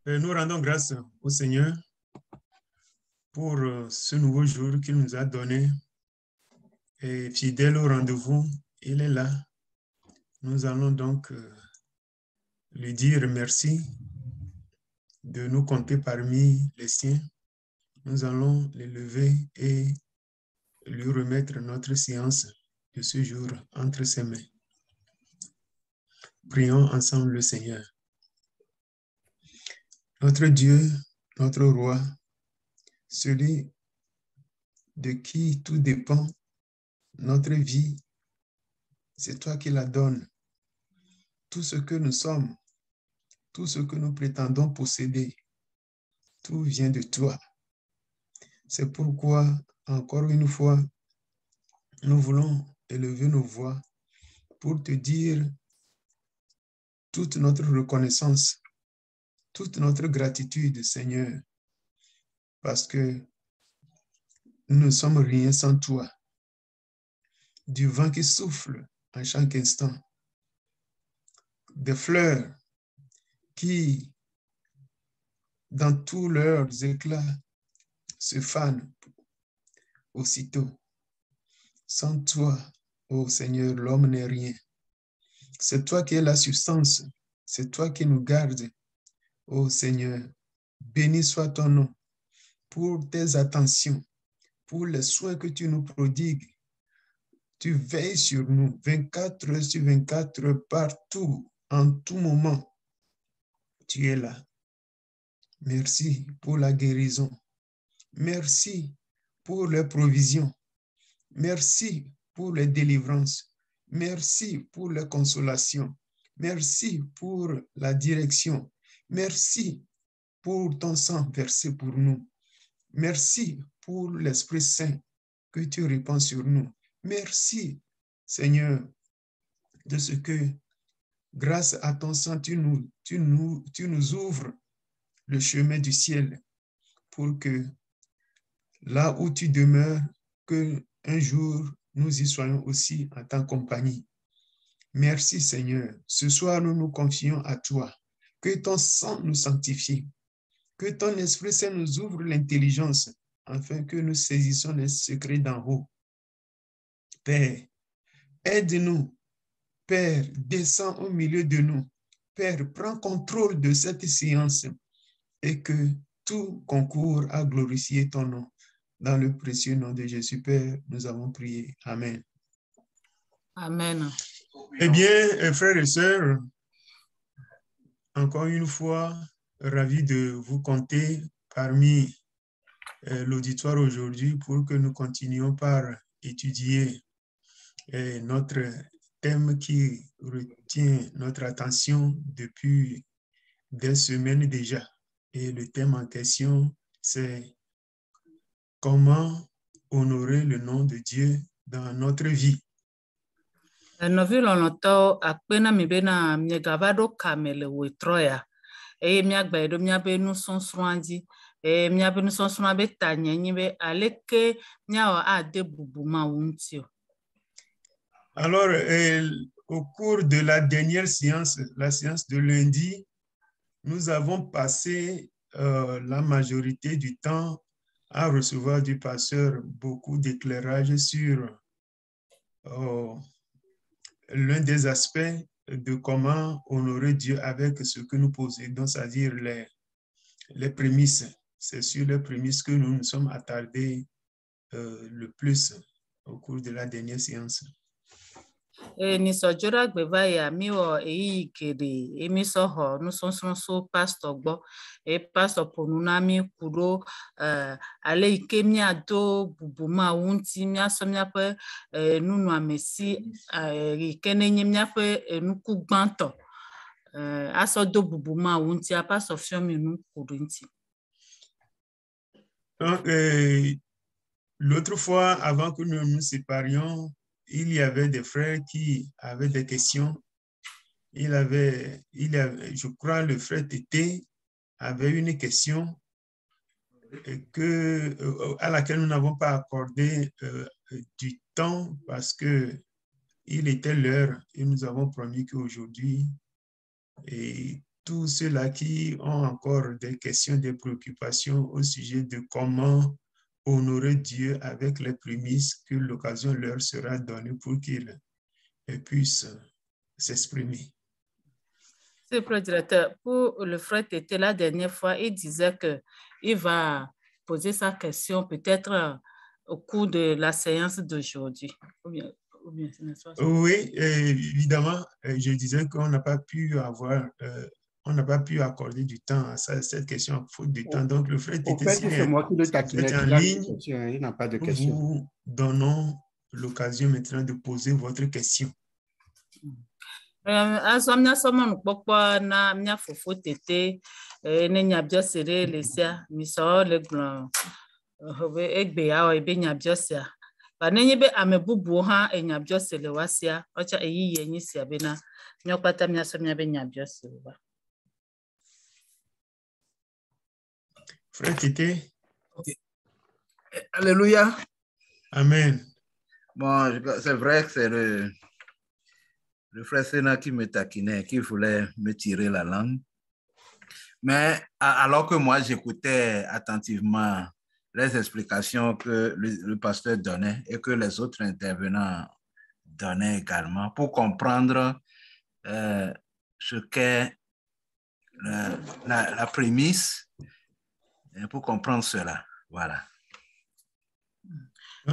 Nous rendons grâce au Seigneur pour ce nouveau jour qu'il nous a donné. Et fidèle au rendez-vous, il est là. Nous allons donc lui dire merci de nous compter parmi les siens. Nous allons l'élever et lui remettre notre séance de ce jour entre ses mains. Prions ensemble le Seigneur. Notre Dieu, notre Roi, celui de qui tout dépend, notre vie, c'est toi qui la donnes. Tout ce que nous sommes, tout ce que nous prétendons posséder, tout vient de toi. C'est pourquoi, encore une fois, nous voulons élever nos voix pour te dire toute notre reconnaissance, toute notre gratitude, Seigneur, parce que nous ne sommes rien sans toi. Du vent qui souffle à chaque instant, des fleurs qui, dans tous leurs éclats, se fanent aussitôt. Sans toi, ô Seigneur, l'homme n'est rien. C'est toi qui es la substance, c'est toi qui nous gardes. Ô Seigneur, béni soit ton nom pour tes attentions, pour les soins que tu nous prodigues. Tu veilles sur nous 24 heures sur 24 partout, en tout moment. Tu es là. Merci pour la guérison. Merci pour les provisions. Merci pour les délivrances. Merci pour les consolations. Merci pour la direction. Merci pour ton sang versé pour nous. Merci pour l'Esprit Saint que tu répands sur nous. Merci, Seigneur, de ce que, grâce à ton sang, tu nous ouvres le chemin du ciel pour que là où tu demeures, que un jour nous y soyons aussi en ta compagnie. Merci Seigneur. Ce soir, nous nous confions à toi. Que ton sang nous sanctifie. Que ton Esprit Saint nous ouvre l'intelligence afin que nous saisissions les secrets d'en haut. Père, aide-nous. Père, descends au milieu de nous. Père, prends contrôle de cette séance et que tout concourt à glorifier ton nom. Dans le précieux nom de Jésus, Père, nous avons prié. Amen. Amen. Eh bien, frères et sœurs, encore une fois, ravi de vous compter parmi l'auditoire aujourd'hui pour que nous continuions par étudier notre thème qui retient notre attention depuis des semaines déjà. Et le thème en question, c'est comment honorer le nom de Dieu dans notre vie. Nɔvi lɔlɔ̃tɔwo akpe na mi bena miegava ɖo kame le wòtrɔ ya eye miagbae ɖo miabe nusɔsrɔ̃a dzi eye miabe nusɔsrɔ̃a be ta nye nyi be aleke miawɔ ade bubu Mawu ŋuti o. Alors, au cours de la dernière séance, la séance de lundi, nous avons passé la majorité du temps à recevoir du pasteur beaucoup d'éclairage sur l'un des aspects de comment honorer Dieu avec ce que nous possédons, c'est-à-dire les prémices. C'est sur les prémices que nous nous sommes attardés le plus au cours de la dernière séance. Nisɔdzodagbe va ya miwɔ eyi geɖe emisɔ xɔ nusɔsrɔ̃ so pastor gbɔ eye pastor ƒo nu na mi ku ɖo ale yi ke miado bubu Mawu ŋuti miasɔ miaƒe nunɔamesi yi ke nenye miaƒe nuku gbãtɔ asɔ do bubu Mawu ŋutia pastor fiɔ mi nu ku ɖo ŋuti. Donc, l'autre fois, avant que nous nous séparions, il y avait des frères qui avaient des questions. Je crois, le frère Tété avait une question à laquelle nous n'avons pas accordé du temps parce que il était l'heure et nous avons promis qu'aujourd'hui, tous ceux-là qui ont encore des questions, des préoccupations au sujet de comment honorer Dieu avec les prémices, que l'occasion leur sera donnée pour qu'ils puissent s'exprimer. C'est le directeur. Pour le frère Tété, la dernière fois, il disait qu'il va poser sa question peut-être au cours de la séance d'aujourd'hui. Oui, évidemment, je disais qu'on n'a pas pu avoir, on n'a pas pu accorder du temps à cette question à faute de temps. Donc, le frère Tété, c'est moi qui le taquinais, en ligne, il n'a pas de question. Nous donnons l'occasion maintenant de poser votre question. Azɔmia sɔmɔnu kpɔkpɔ na mia fofo Tété ne nyabiɔsere le sia misɔ le gblɔ egbe ya ebe nyabiɔsia ba nenye be ame bubuwo hã nyabiɔse le wa sia ɔtsa eyi yenyi sia bena mia kpata mia sɔ mia be nyabiɔse wa. Frère Tété. Okay. Alléluia. Amen. Bon, c'est vrai que c'est le frère Sénat qui me taquinait, qui voulait me tirer la langue. Mais alors que moi, j'écoutais attentivement les explications que le pasteur donnait et que les autres intervenants donnaient également pour comprendre ce qu'est la prémisse, pour comprendre cela. Voilà.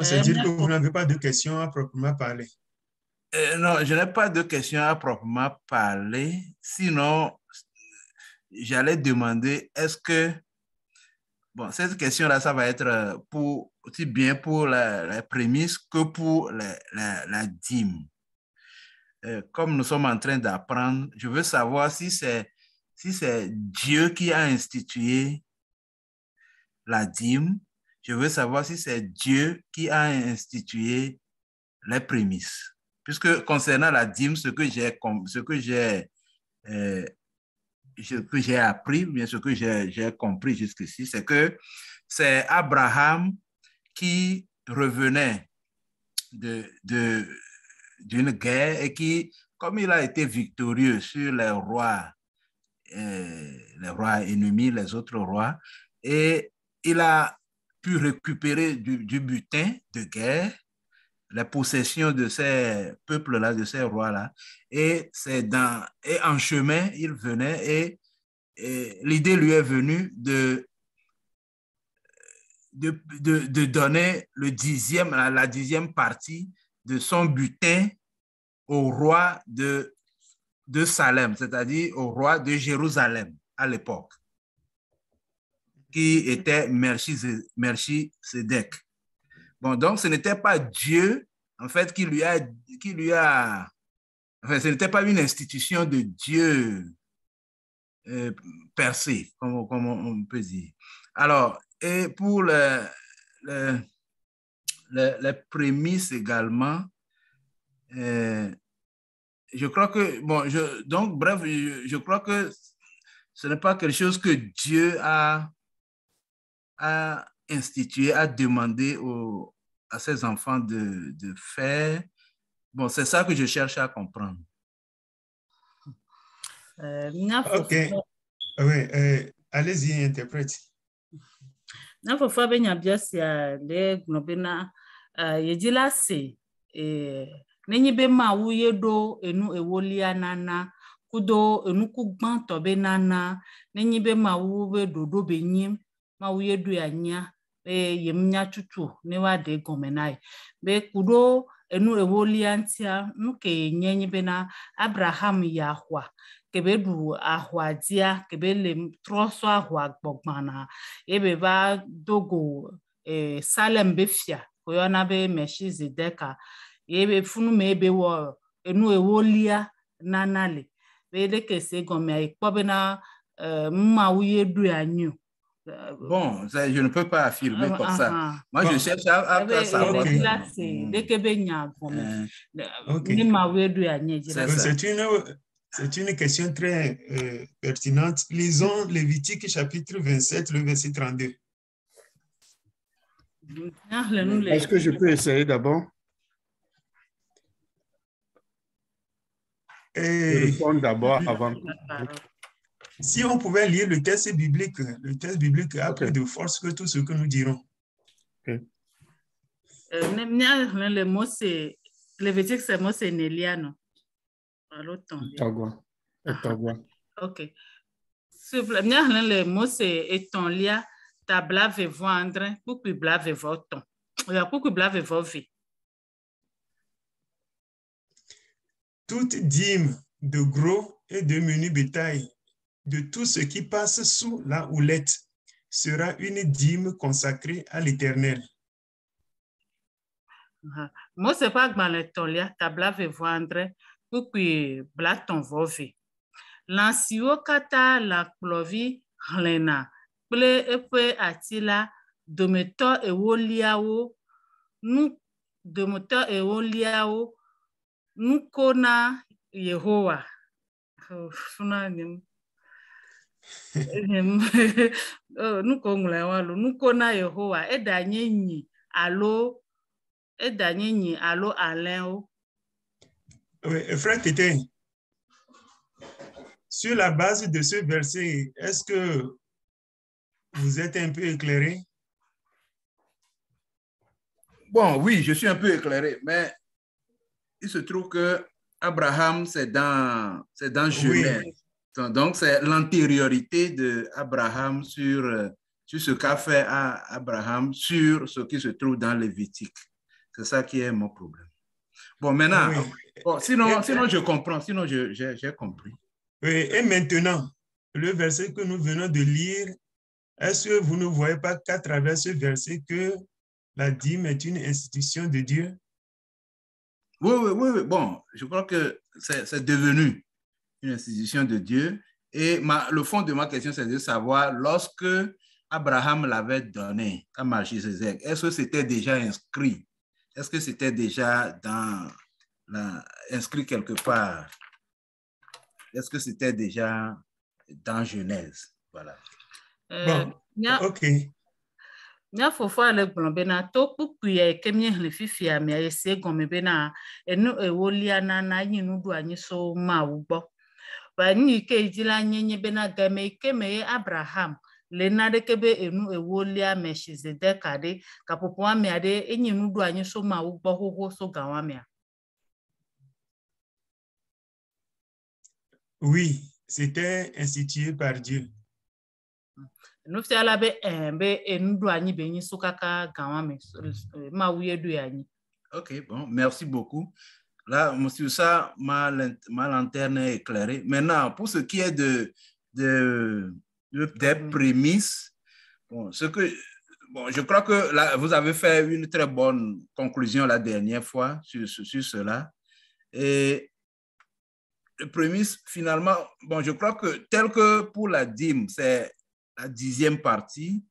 C'est-à-dire que vous n'avez pas de questions à proprement parler. Non, je n'ai pas de questions à proprement parler. Sinon, j'allais demander, est-ce que, bon, cette question-là, ça va être aussi bien pour la prémisse que pour la dîme. Comme nous sommes en train d'apprendre, je veux savoir si c'est Dieu qui a institué la dîme. Je veux savoir si c'est Dieu qui a institué les prémices. Puisque concernant la dîme, ce que j'ai appris, bien ce que j'ai compris jusqu'ici, c'est que c'est Abraham qui revenait d'une guerre et qui, comme il a été victorieux sur les rois ennemis, les autres rois, et il a pu récupérer du butin de guerre, les possessions de ces peuples-là, de ces rois-là, et en chemin, il venait et l'idée lui est venue de donner la 10e partie de son butin au roi de Salem, c'est-à-dire au roi de Jérusalem à l'époque, qui était Melchisedec. Bon, donc ce n'était pas Dieu, en fait, qui lui a enfin, ce n'était pas une institution de Dieu per se, comme on peut dire. Alors, et pour les prémices également, je crois que, bon, donc, bref, je crois que ce n'est pas quelque chose que Dieu a institué, a demandé à ses enfants de faire. Bon, c'est ça que je cherche à comprendre. Ok. Oui, allez-y, interprète. Na fofa be nyabiasia le gnobena yedila se nenyi be ma wuye do enu ewolia nana kudo enu kugban to be nana nenyi be ma wu be dodo be nyim ma wuye do anya be yemnya tutu ne wa de gomenai be kudo enu ewolia ntia nuke nyenyi be na Abraham Yahwa kebe du ahwa dia kebe le troso ahwa gbogbana ebe ba dogo Salem befia koyona be Melchizedeka ebe funu me ebe wo enu ewolia nanale be de kese gome ikpobe na mma wuye du anyu. Bon, je ne peux pas affirmer comme ça. Moi, je cherche à savoir. C'est une question très pertinente. Lisons Lévitique chapitre 27, le verset 32. Est-ce que je peux essayer d'abord? Je réponds d'abord avant. Si on pouvait lire le texte biblique a plus de force que tout ce que nous dirons. Le mot c'est Lévitique, c'est mot c'est Néliano. Ok. Le mot c'est Etonlia, ta blave vendre, pour que blave voton. Pour que blave vovi. Toute dîme de gros et de menu bétail, de tout ce qui passe sous la houlette, sera une dîme consacrée à l'Éternel. Moi, c'est pas dans le tolia, ta blave vendre, pour que blaton vovi. L'ansio kata la clovi hlena, ple epe atila, dometo ewoliao, nu dometo ewoliao, nu kona Yehowa. Nu kona Yehowa, edanyenyi alo, edanyenyi alo aleo. Oui, frère Tété, sur la base de ce verset, est-ce que vous êtes un peu éclairé? Bon, oui, je suis un peu éclairé, mais il se trouve que Abraham, c'est dans Genèse. Oui. Donc, c'est l'antériorité d'Abraham sur ce qu'a fait Abraham sur ce qui se trouve dans Lévitique. C'est ça qui est mon problème. Bon, maintenant, oui. Bon, sinon je comprends, sinon j'ai compris. Oui, et maintenant, le verset que nous venons de lire, est-ce que vous ne voyez pas qu'à travers ce verset que la dîme est une institution de Dieu? Oui. Bon, je crois que c'est devenu une institution de Dieu. Et le fond de ma question, c'est de savoir, lorsque Abraham l'avait donné à Melchizedek, est-ce que c'était déjà inscrit? Est-ce que c'était déjà inscrit quelque part? Est-ce que c'était déjà dans Genèse? Voilà. Bon, OK. Nya fofo ale gbɔn na to kpukpui ya ke mi hli fifia mi ese gɔme bena enu ewolia na nyi nudu anyi so ma ugbɔ ba nyi ke idila nyenye bena game ke me Abraham le na de ke be enu ewolia Melchizedek ade kapopo ami ade enyi nudu anyi so ma ugbɔ hoho so gawa mi. Oui, c'était institué par Dieu. Ok, bon, merci beaucoup. Là, monsieur, ça, ma lanterne est éclairée. Maintenant, pour ce qui est des prémices, bon, je crois que là, vous avez fait une très bonne conclusion la dernière fois sur cela. Et les prémices, finalement, bon, je crois que tel que pour la dîme, c'est la 10e partie.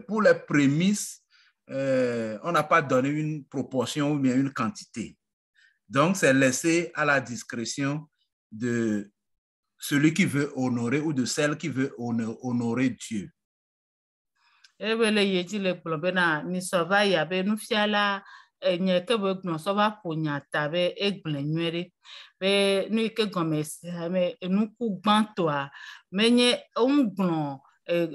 Pour les prémices, on n'a pas donné une proportion ou bien une quantité. Donc, c'est laissé à la discrétion de celui qui veut honorer ou de celle qui veut honorer Dieu. Nye ke be gblɔ sɔ va ƒo nya ta be egblẽ nyuie ɖe be nu yi ke gɔme me nuku gbãtɔa menye ŋugblɔ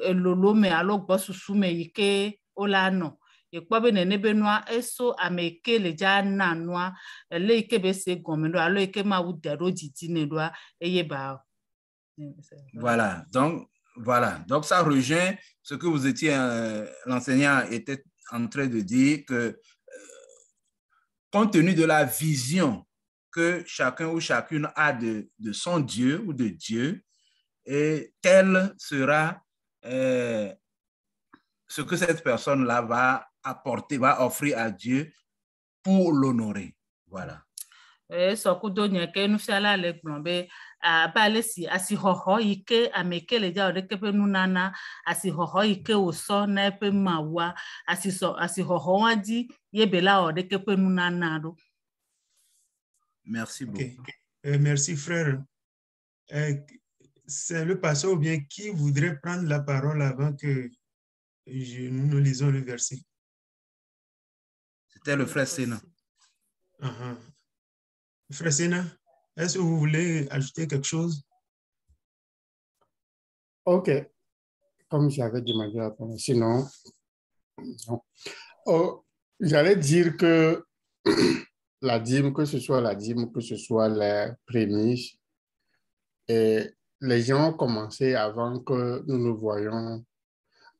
elolo me alo gbɔsusu me yi ke wola nɔ ekpɔ be nene be nua eso ame ke le dza na nua ele yi ke be se gɔme ɖo alo yi ke ma wu da ɖo didi ne ɖoa eye ba. Voilà, donc ça rejoint ce que vous étiez, l'enseignant était en train de dire que compte tenu de la vision que chacun ou chacune a de son Dieu ou de Dieu, et tel sera ce que cette personne-là va apporter, va offrir à Dieu pour l'honorer. Voilà. Abalesi asihoho ike ameke le ja odeke pe nunana asihoho ike oso na pe mawa asihoho wadi yebela odeke pe nunana do. Merci beaucoup. Okay. Merci frère. C'est le pasteur ou bien qui voudrait prendre la parole avant que nous lisons le verset? C'était le frère Sénat. Frère Sénat, est-ce que vous voulez ajouter quelque chose? Ok, comme j'avais demandé la première, sinon, non. Oh, j'allais dire que la dîme, que ce soit la dîme, que ce soit les prémices, et les gens ont commencé avant que nous le voyions.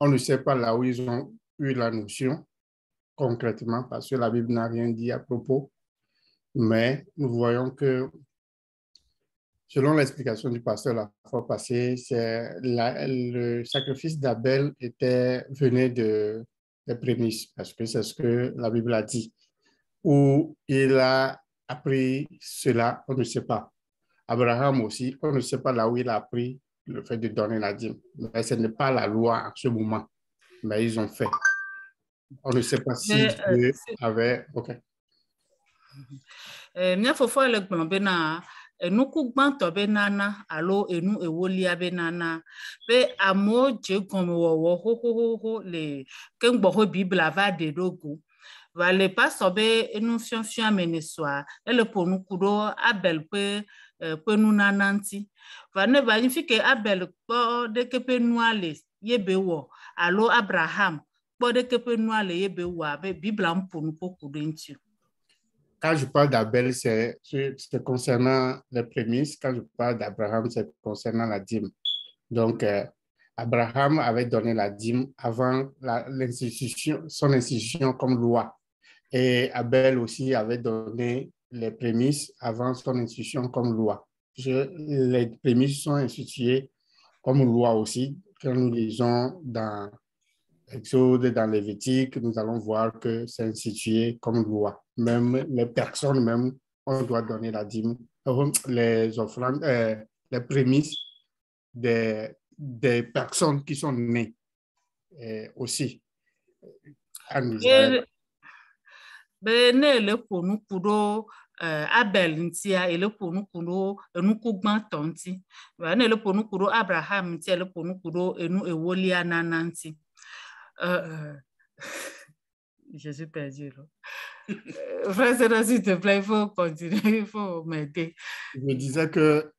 On ne sait pas là où ils ont eu la notion concrètement parce que la Bible n'a rien dit à propos. Mais nous voyons que, selon l'explication du pasteur la fois passée, le sacrifice d'Abel venait des prémices parce que c'est ce que la Bible a dit. Où il a appris cela, on ne sait pas. Abraham aussi, on ne sait pas là où il a appris le fait de donner la dîme. Mais ce n'est pas la loi en ce moment. Mais ils ont fait. On ne sait pas si Dieu avait... OK. Mia fofo le gblɔ bena enuku gbãtɔ be nana alo enu ewolia be nana be amewo dze gɔmewɔwɔ xoxoxoxo le keŋgbɔxo Biblia va ɖe ɖo go. Va le pasɔ be enufiafia me ne soa ele ƒo nuku ɖo Abel ƒe nunana ŋuti. Va ne va nyi fi ke Abel kpɔ ɖeke ƒe nua le ye be wɔ alo Abraham kpɔ ɖeke ƒe nua le ye be wɔ be Biblia ƒo nu ƒo ku ɖe ŋuti. Quand je parle d'Abel, c'est concernant les prémices. Quand je parle d'Abraham, c'est concernant la dîme. Donc, Abraham avait donné la dîme avant son institution comme loi. Et Abel aussi avait donné les prémices avant son institution comme loi. Les prémices sont instituées comme loi aussi. Quand nous lisons dans Exode, dans Lévitique, nous allons voir que c'est institué comme loi. Même les personnes, même, on doit donner la dîme, les offrandes, les prémices des personnes qui sont nées aussi en Israël. Ne le ƒo nuku ɖo Abel ŋutia, ele ƒo nuku ɖo enuku gbãtɔ ŋuti. Ne le ƒo nuku ɖo Abraham ŋutia, ele ƒo nuku ɖo enu ewolia nana ŋuti. Je suis perdue. Frère, s'il te plaît, il faut continuer, il faut m'aider. Je disais que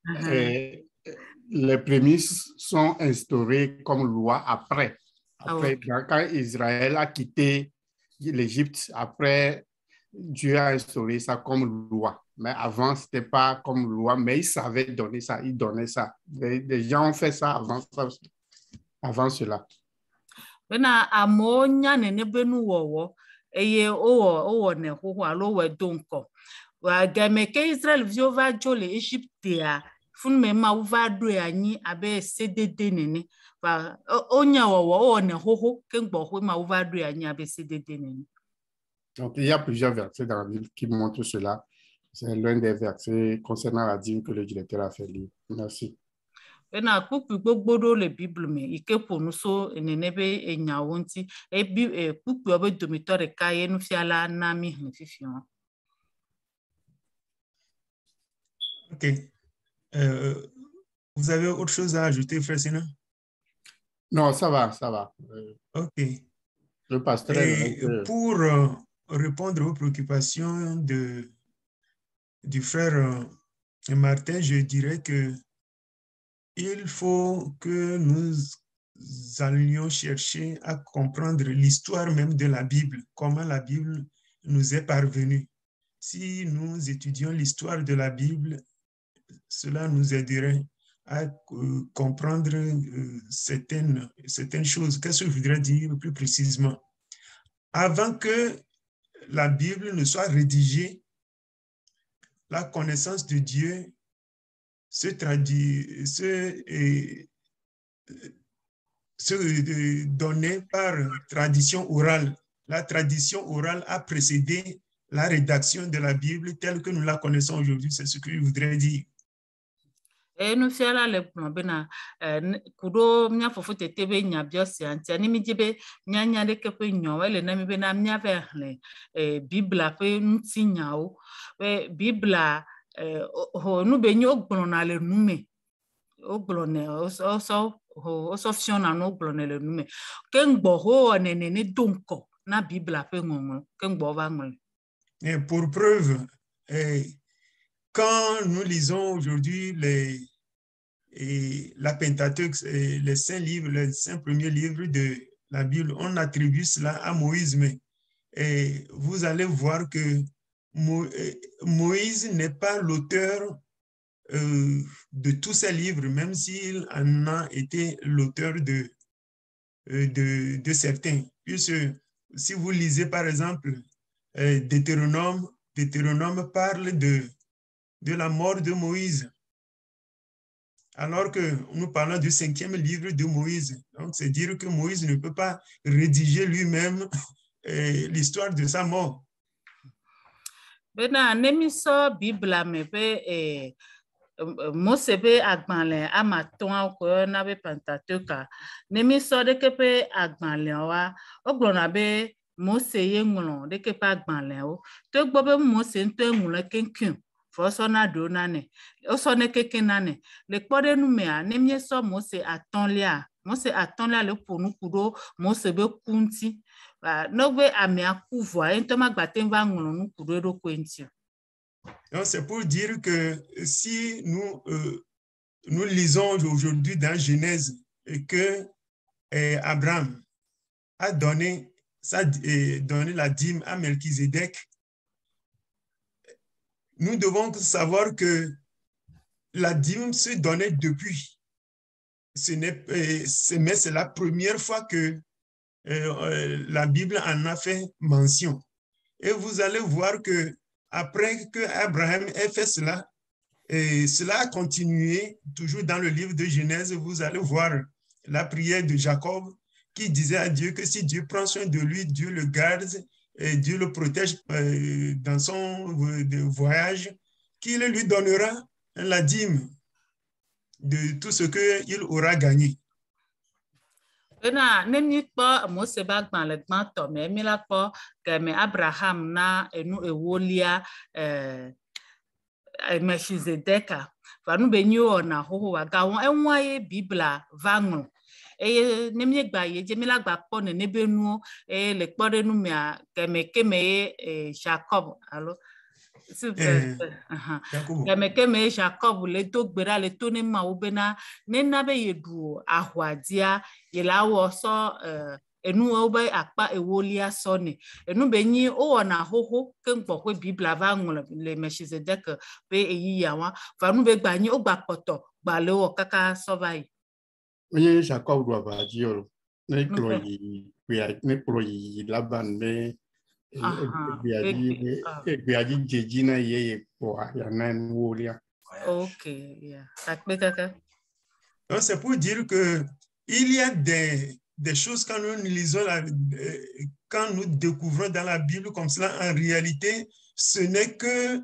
les prémices sont instaurées comme loi après. Quand Israël a quitté l'Égypte, après, Dieu a instauré ça comme loi. Mais avant, ce n'était pas comme loi, mais il savait donner ça, il donnait ça. Les gens ont fait ça avant cela. Bena amewo nya nene be nuwɔwɔ eye wowɔ ne xoxo alo wɔ do ŋkɔ. Game ke Israelviwo va dzo le Egyptea, funme Mawu va ɖoe anyi abe sedede nene. Wonya wɔwɔ wowɔ ne xoxo ke ŋgbɔxoe Mawu va ɖoe anyi abe sedede nene. Donc, il y a plusieurs versets dans la Bible qui montrent cela. C'est l'un des versets concernant la dîme que le directeur a fait lire. Merci. Bena kpukpu gbogbo ɖo le Bible me ike ƒo nu so nene be enyawo ŋuti. Kpukpuawo be domitɔ ɖeka ye nufiala na mi hle fifiwa. Ok. Vous avez autre chose à ajouter, frère Sina? Non, ça va, ça va. Ok. Le pasteur. Pour répondre aux préoccupations du frère Martin, je dirais que il faut que nous allions chercher à comprendre l'histoire même de la Bible, comment la Bible nous est parvenue. Si nous étudions l'histoire de la Bible, cela nous aiderait à comprendre certaines choses. Qu'est-ce que je voudrais dire plus précisément? Avant que la Bible ne soit rédigée, la connaissance de Dieu se donnait par tradition orale. La tradition orale a précédé la rédaction de la Bible telle que nous la connaissons aujourd'hui. C'est ce que je voudrais dire. Nufiala le kplɔ bena kuɖo mía fofo tete be nya biosia ŋutia ne mi dzi be mianya ɖeke ƒe nyawo ele na mi bena miava xlẽ Biblia ƒe ŋutinyawo. Biblia nu be nyi wogblɔna le nu me, wogblɔnɛ wosɔ fiɔna nu wogblɔnɛ le nu me. Ke ŋgbɔho wɔ nene do ŋkɔ na Biblia ƒe ŋɔŋlɔ ke ŋgbɔ va ŋlɔe. Pour preuve, quand nous lisons aujourd'hui et la Pentateuque, les 5 livres, les 5 premiers livres de la Bible, on attribue cela à Moïse, mais vous allez voir que Moïse n'est pas l'auteur de tous ces livres, même s'il en a été l'auteur de certains. Puisque si vous lisez par exemple Deutéronome parle de la mort de Moïse, alors que nous parlons du 5e livre de Moïse. Donc, c'est dire que Moïse ne peut pas rédiger lui-même l'histoire de sa mort. Bena nemiso Bibla mebe Mose be agbanle amaton ko na be Pentateuque nemiso de kepe agbanle wa oglona be Mose ye ngulon de kepe agbanle o to gbo be Mose nto ngulon kenkin fosona do nane o so ne keke nane le kpode nu me a nemye so Mose atonlia le ponu kudo Mose be kunti no be amia kuvoa entoma gbaten va ngulon nu kudo do kwenti. Donc c'est pour dire que si nous nous lisons aujourd'hui dans Genèse que Abraham a donné la dîme à Melchizedek, nous devons savoir que la dîme se donnait depuis. Mais c'est la première fois que la Bible en a fait mention. Et vous allez voir que après que Abraham ait fait cela, et cela a continué toujours dans le livre de Genèse. Vous allez voir la prière de Jacob qui disait à Dieu que si Dieu prend soin de lui, Dieu le garde et Dieu le protège dans son voyage, qu'il lui donnera la dîme de tout ce qu'il aura gagné. Mose bagban le gbanto me mi la po ke me Abraham na enu ewolia Melchizedeka va nu be nyu na hoho wa ga won enwa ye Bibla vangu e nemye gba ye je mi la gba po ne be nu le po de nu me ke me Jacob allo me Jacob le to gbera le to ne ma obena ne na be yedu ahwadia ye la wo so enu obe akpa ewolia sone enu be nyi o na hoho ke ngbo kwe Bibla va ngul le Melchizedek be eyi yawa va nu be gba nyi o gba poto gba le wo kaka so vai oye Jacob do va dio ne klo yi Laban me Biaji Jejina ye pour ya nan wolia. Okay, yeah. C'est pour dire que il y a des choses quand nous lisons quand nous découvrons dans la Bible comme cela, en réalité, ce n'est que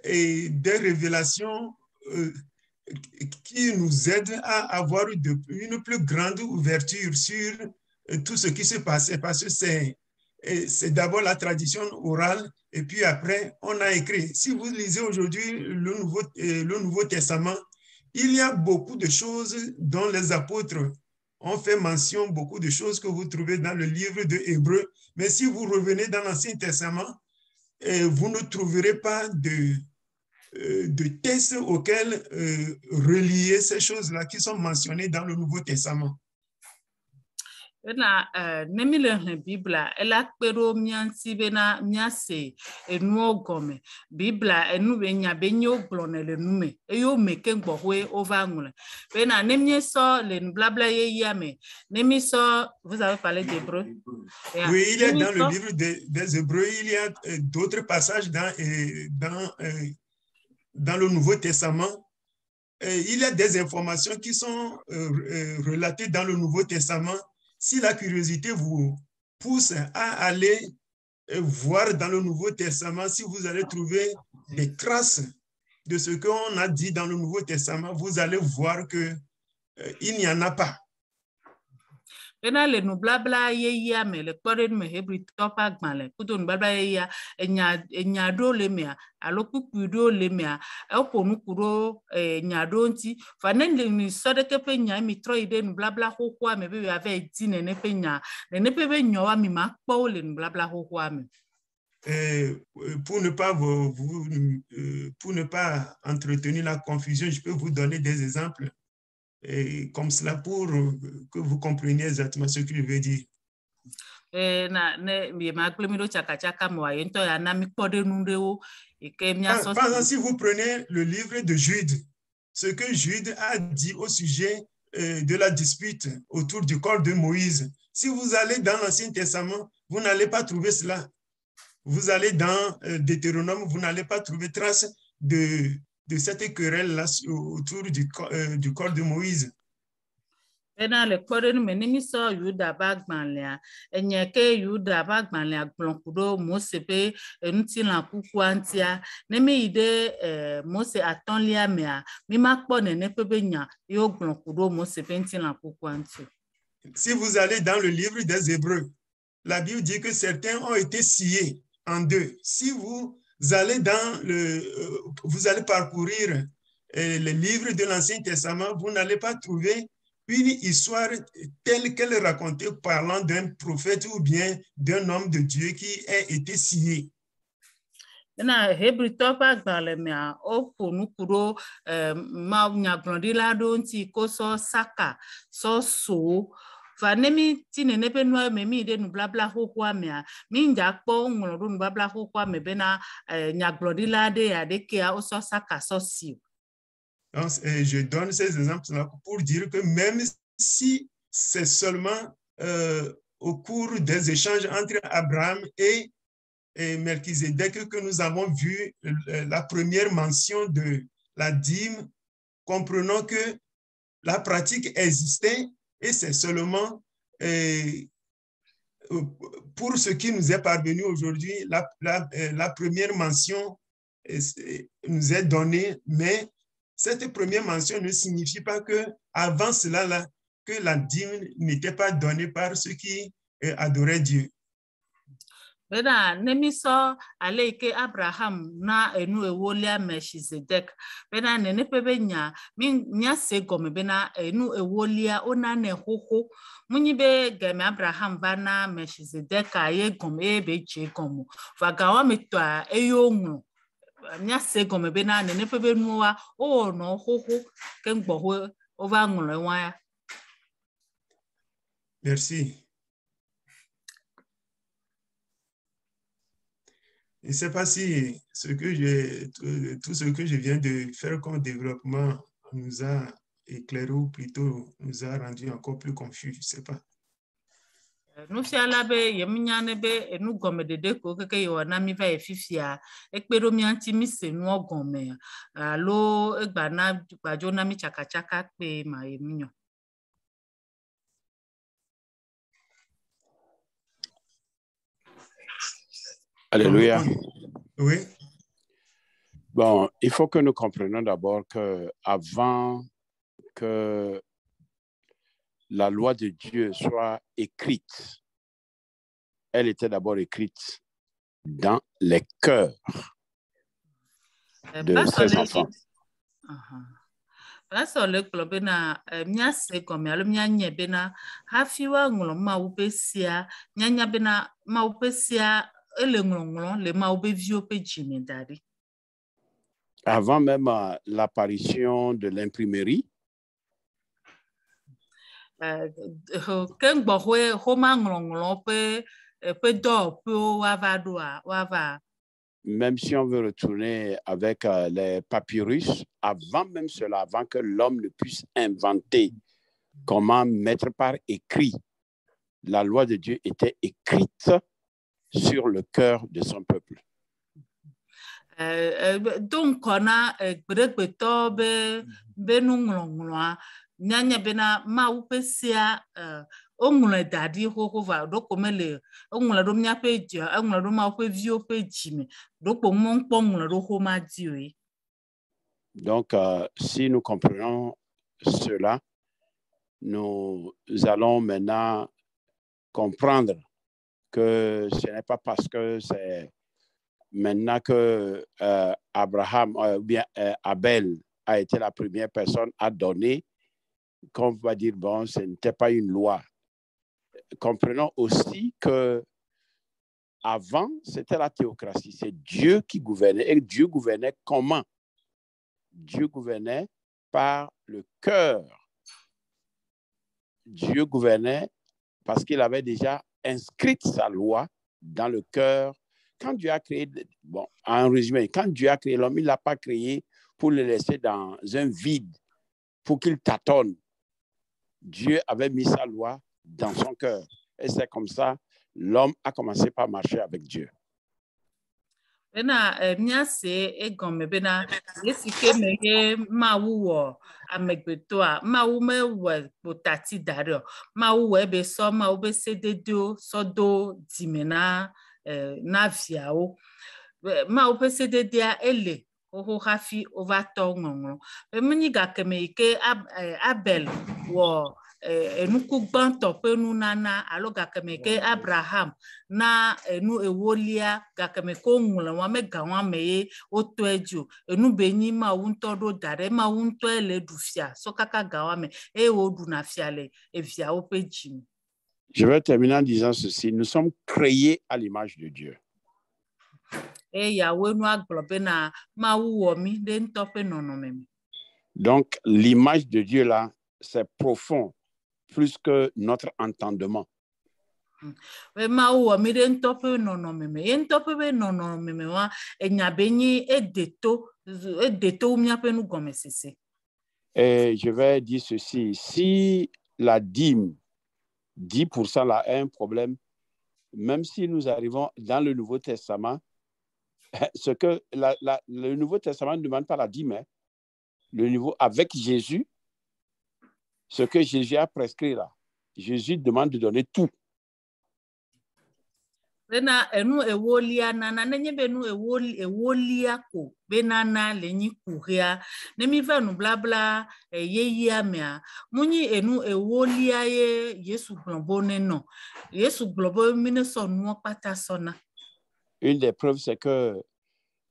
des révélations qui nous aident à avoir une plus grande ouverture sur tout ce qui se passait, parce que c'est d'abord la tradition orale et puis après on a écrit. Si vous lisez aujourd'hui le Nouveau Testament, il y a beaucoup de choses dont les apôtres ont fait mention, beaucoup de choses que vous trouvez dans le livre de Hébreux, mais si vous revenez dans l'Ancien Testament, vous ne trouverez pas de textes auxquels relier ces choses-là qui sont mentionnées dans le Nouveau Testament. Na nemile Bibla ela kpero mianti bena miase enu ogome Bibla enu benya benyo glone le nume eyo meke ngbohwe ovangule bena nemie so le blabla ye yame nemi so. Vous avez parlé d'Hébreux? Oui, il y a dans le livre des Hébreux, il y a d'autres passages dans le Nouveau Testament. Il y a des informations qui sont relatées dans le Nouveau Testament. Si la curiosité vous pousse à aller voir dans le Nouveau Testament, si vous allez trouver des traces de ce qu'on a dit dans le Nouveau Testament, vous allez voir qu'il n'y en a pas. Bena le nu blabla ye ya me le kpore me hebri topa gbanle kudo nu blabla ye ya enya do le mea alo kuku do le mea eko nu kuro enya do nti fa ne ni so de kepe nya mi tro ide nu blabla hoho me be ave di ne pe nya ne pe be nyo wa mi ma kpo le nu blabla hoho me. pour ne pas entretenir la confusion, je peux vous donner des exemples comme cela pour que vous compreniez exactement ce que je veux dire. Par exemple, si vous prenez le livre de Jude, ce que Jude a dit au sujet de la dispute autour du corps de Moïse, si vous allez dans l'Ancien Testament, vous n'allez pas trouver cela. Vous allez dans Deutéronome, vous n'allez pas trouver trace de cette querelle-là autour du corps de Moïse. Ena le kore nu menimi so Yuda bagbanlea enyeke Yuda bagbanlea glonkudo Mose pe enuti la kukwantia nemi ide Mose atonlia mea mi makpo nene pe nya yo glonkudo Mose pe nti la kukwanti. Si vous allez dans le livre des Hébreux, la Bible dit que certains ont été sciés en deux. Si vous allez vous allez parcourir les livres de l'Ancien Testament, vous n'allez pas trouver une histoire telle qu'elle est racontée parlant d'un prophète ou bien d'un homme de Dieu qui a été scié. Na Hebrito bagbale mea o ponukuro ma nyaglondila do nti ko so saka so fa nemi tinene pe no memi de nu blabla hokwa mea mi njakpo ngolo nu blabla hokwa me bena nyaglondila de adeke a o so saka so si. Donc, je donne ces exemples pour dire que même si c'est seulement au cours des échanges entre Abraham et Melchizedek que nous avons vu la première mention de la dîme, comprenons que la pratique existait et c'est seulement pour ce qui nous est parvenu aujourd'hui, la première mention nous est donnée, mais cette première mention ne signifie pas que avant cela, là, que la dîme n'était pas donnée par ceux qui adoraient Dieu. Bena nemiso aleike Abraham na enu ewolia Melchizedek. Bena nene pebe nya nya segome bena enu ewolia ona ne hoho. Munyibe game Abraham bana Melchizedek aye gome ebe je gomo. Vagawa metwa eyongo. Nya segome bena nene pebe nuwa o no hoho kengbo ova ngolo waya. Merci. Je ne sais pas si tout ce que je viens de faire comme développement nous a éclairé ou plutôt nous a rendu encore plus confus, je ne sais pas. Nous sommes be yeminyane be enu gome dede ko keke yo na mi va efifia ekpero mi anti mi se nu ogome alo egba na gbajo na mi chaka pe ma eminyo. Alléluia. Oui. Bon, il faut que nous comprenions d'abord qu'avant que la loi de Dieu soit écrite, elle était d'abord écrite dans les cœurs de ses enfants. Asole klobena miase komi alo mianye bena hafiwa ngolo ma upesia nyanya bena ma upesia ele ngolo le ma ubevio pe jimedari. Avant même l'apparition de l'imprimerie, kengbo homa ngolo pe do pe wava. Même si on veut retourner avec les papyrus, avant même cela, avant que l'homme ne puisse inventer comment mettre par écrit, la loi de Dieu était écrite sur le cœur de son peuple. Donc, on a nyanya bena ma upesia ongule dadi hokova doko mele ongula do mnya pe dia ongula do ma pe vio pe jime doko mon pongula do homa diwe. Donc si nous comprenons cela, nous allons maintenant comprendre que ce n'est pas parce que c'est maintenant que Abraham ou bien Abel a été la première personne à donner qu'on va dire, bon, ce n'était pas une loi. Comprenons aussi que avant, c'était la théocratie. C'est Dieu qui gouvernait. Et Dieu gouvernait comment? Dieu gouvernait par le cœur. Dieu gouvernait parce qu'il avait déjà inscrit sa loi dans le cœur. Quand Dieu a créé, bon, en résumé, quand Dieu a créé l'homme, il ne l'a pas créé pour le laisser dans un vide, pour qu'il tâtonne. Dieu avait mis sa loi dans son cœur. Et c'est comme ça, l'homme a commencé par marcher avec Dieu. Bena miase egome bena yesike mege mawu wo amegbeto a mawu me we potati dario mawu we be so mawu be sededo sodo dimena na viawo mawu be sededia ele oho hafi overto ngongro be mini ga keme ike Abel wo enuku gbanto pe nu nana alo ga keme ke Abraham na enu ewolia ga keme ko nwule wa me ga wa me oto eju enu benyi ma wunto do dare ma wunto ele dufia so kaka ga wa me wodu na fiale evia opejim. Je vais terminer en disant ceci, nous sommes créés à l'image de Dieu. Donc l'image de Dieu là, c'est profond plus que notre entendement. Et je vais dire ceci, si la dîme, 10% là est un problème, même si nous arrivons dans le Nouveau Testament, ce que le Nouveau Testament ne demande pas la dîme, hein. Avec Jésus, ce que Jésus a prescrit là, Jésus demande de donner tout. Bena enu ewolia nana nenye benu ewolia ko benana lenyi kuria nemi vanu blabla yeyia mea muni enu ewolia ye Yesu globone no Yesu globo mine sonu pata sona. Une des preuves c'est que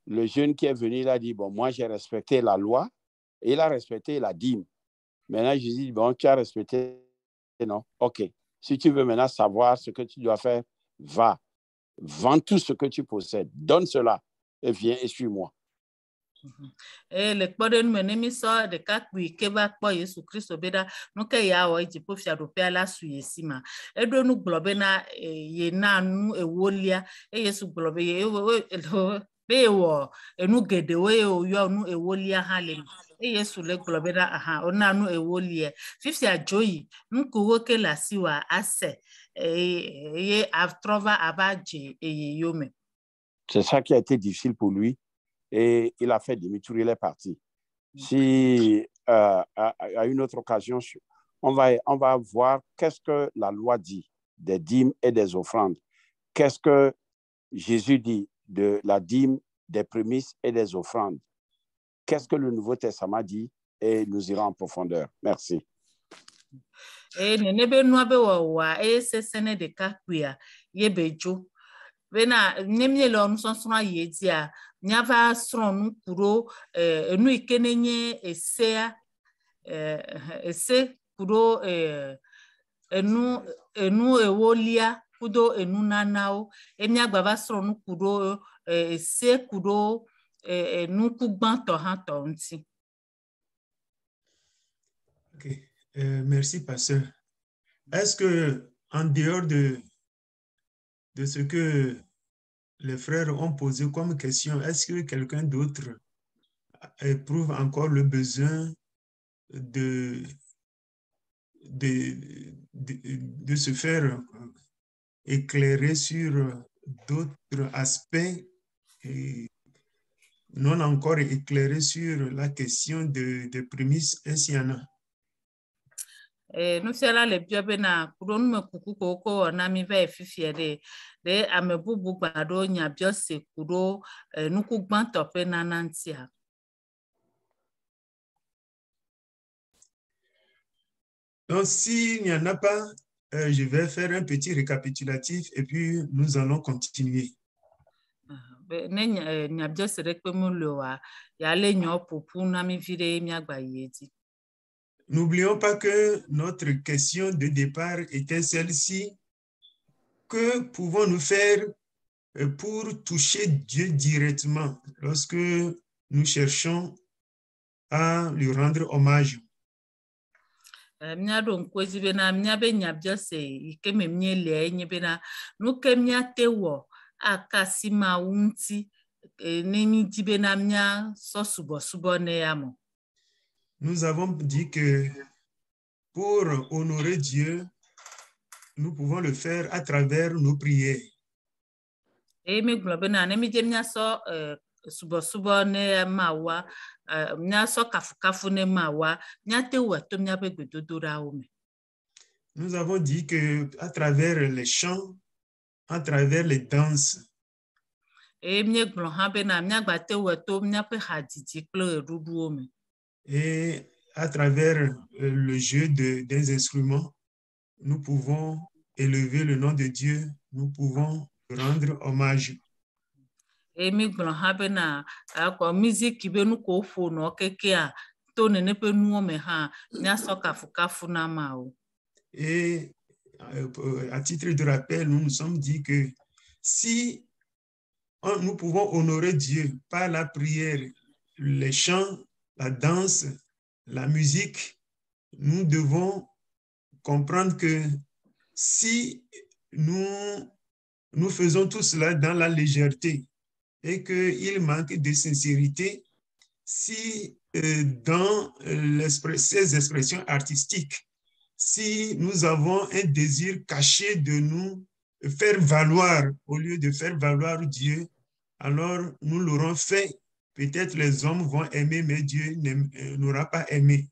le jeune qui est venu il a dit bon moi j'ai respecté la loi et il a respecté la dîme. Maintenant Jésus dit bon tu as respecté non OK si tu veux maintenant savoir ce que tu dois faire va. Vends tout ce que tu possèdes, donne cela et viens et suis-moi. Et le pardon menemi so de kakui keba po Yesu Kristo beda no ke ya o ijipo fiadope la suyesima edo nu globe na ye na nu ewolia Yesu globe ye be wo enu gede we o yo nu ewolia halem Yesu le globe na aha ona nu ewolia fifi ajoyi nku woke la siwa ase ye avtrova abaje yome. C'est ça qui a été difficile pour lui et il a fait demi-tour, il est parti. Si à une autre occasion, on va voir qu'est-ce que la loi dit des dîmes et des offrandes. Qu'est-ce que Jésus dit de la dîme, des prémices et des offrandes. Qu'est-ce que le Nouveau Testament dit et nous irons en profondeur. Merci. Nenebe nuabe wa sesene de kakuya yebejo bena nemye lo nsonsona yedia nyava sron kuro enu ikenenye esea ese kuro enu ewolia kudo enu nanao enya gbava sron kuro ese kuro enu kugbanto hanto nti. OK. Merci, pasteur. Est-ce que, en dehors de ce que les frères ont posé comme question, est-ce que quelqu'un d'autre éprouve encore le besoin de se faire éclairer sur d'autres aspects et non encore éclairés sur la question des prémices ainsiana? Nous sommes là les biobena pour nous me kuku koko on a mis vers fifiere de amebubu bado nya biose kudo nous kugban tope nanantia. Donc s'il n'y en a pas, je vais faire un petit récapitulatif et puis nous allons continuer. Nya biose rekpemuloa ya le nyo popu na mi vire mi agba yedi. N'oublions pas que notre question de départ était celle-ci. Que pouvons-nous faire pour toucher Dieu directement lorsque nous cherchons à lui rendre hommage. Mia do nkwezi bena mia be nyabja se ike me mie le nye bena no ke mia te wo akasi ma unti neni di bena mia so subo ne yamo. Nous avons dit que pour honorer Dieu, nous pouvons le faire à travers nos prières. Mi glo bena ne mi je mia so subo ne mawa mia so kafu ne mawa mia te wo to mia be gbedodora o me. Nous avons dit que à travers les chants, à travers les danses, Et à travers le jeu des instruments, nous pouvons élever le nom de Dieu, nous pouvons rendre hommage. Et à titre de rappel, nous nous sommes dit que si nous pouvons honorer Dieu par la prière, les chants, la danse, la musique, nous devons comprendre que si nous faisons tout cela dans la légèreté et qu'il manque de sincérité, si dans ces expressions artistiques, si nous avons un désir caché de nous faire valoir au lieu de faire valoir Dieu, alors nous l'aurons fait. Peut-être les hommes vont aimer, mais Dieu n'aura pas aimé.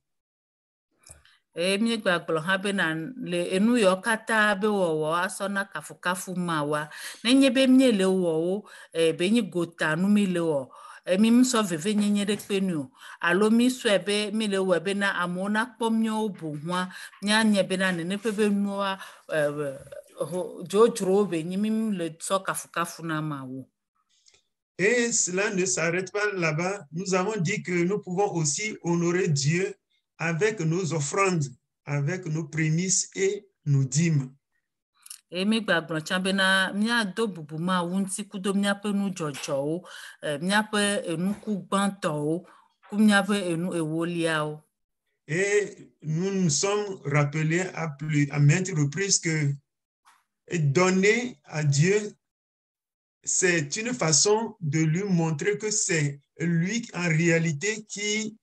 Mi gbagblɔ hã bena le enu yawo katã be wɔwɔ asɔna kafukafu mawa nenye be mie le wɔwo be nyi gota nu mi le wɔ mi sɔ veve nyenye ɖe kpe nu o alo mi sɔe be mi le wɔ bena amewo nakpɔ miawo bohua mianye bena nene ƒe be nua dzrodzrowo be nyi mi le sɔ kafukafu na mawo. Et cela ne s'arrête pas là-bas. Nous avons dit que nous pouvons aussi honorer Dieu avec nos offrandes, avec nos prémices et nos dîmes. Et mi gbagblɔ tsã bena miado bubu ma wunti kudo miaƒe nu dzɔdzɔwo, miaƒe enuku gbãtɔwo, ku miaƒe enu ewoliawo. Et nous nous sommes rappelés à maintes reprises que donner à Dieu, c'est une façon de lui montrer que c'est lui en réalité qui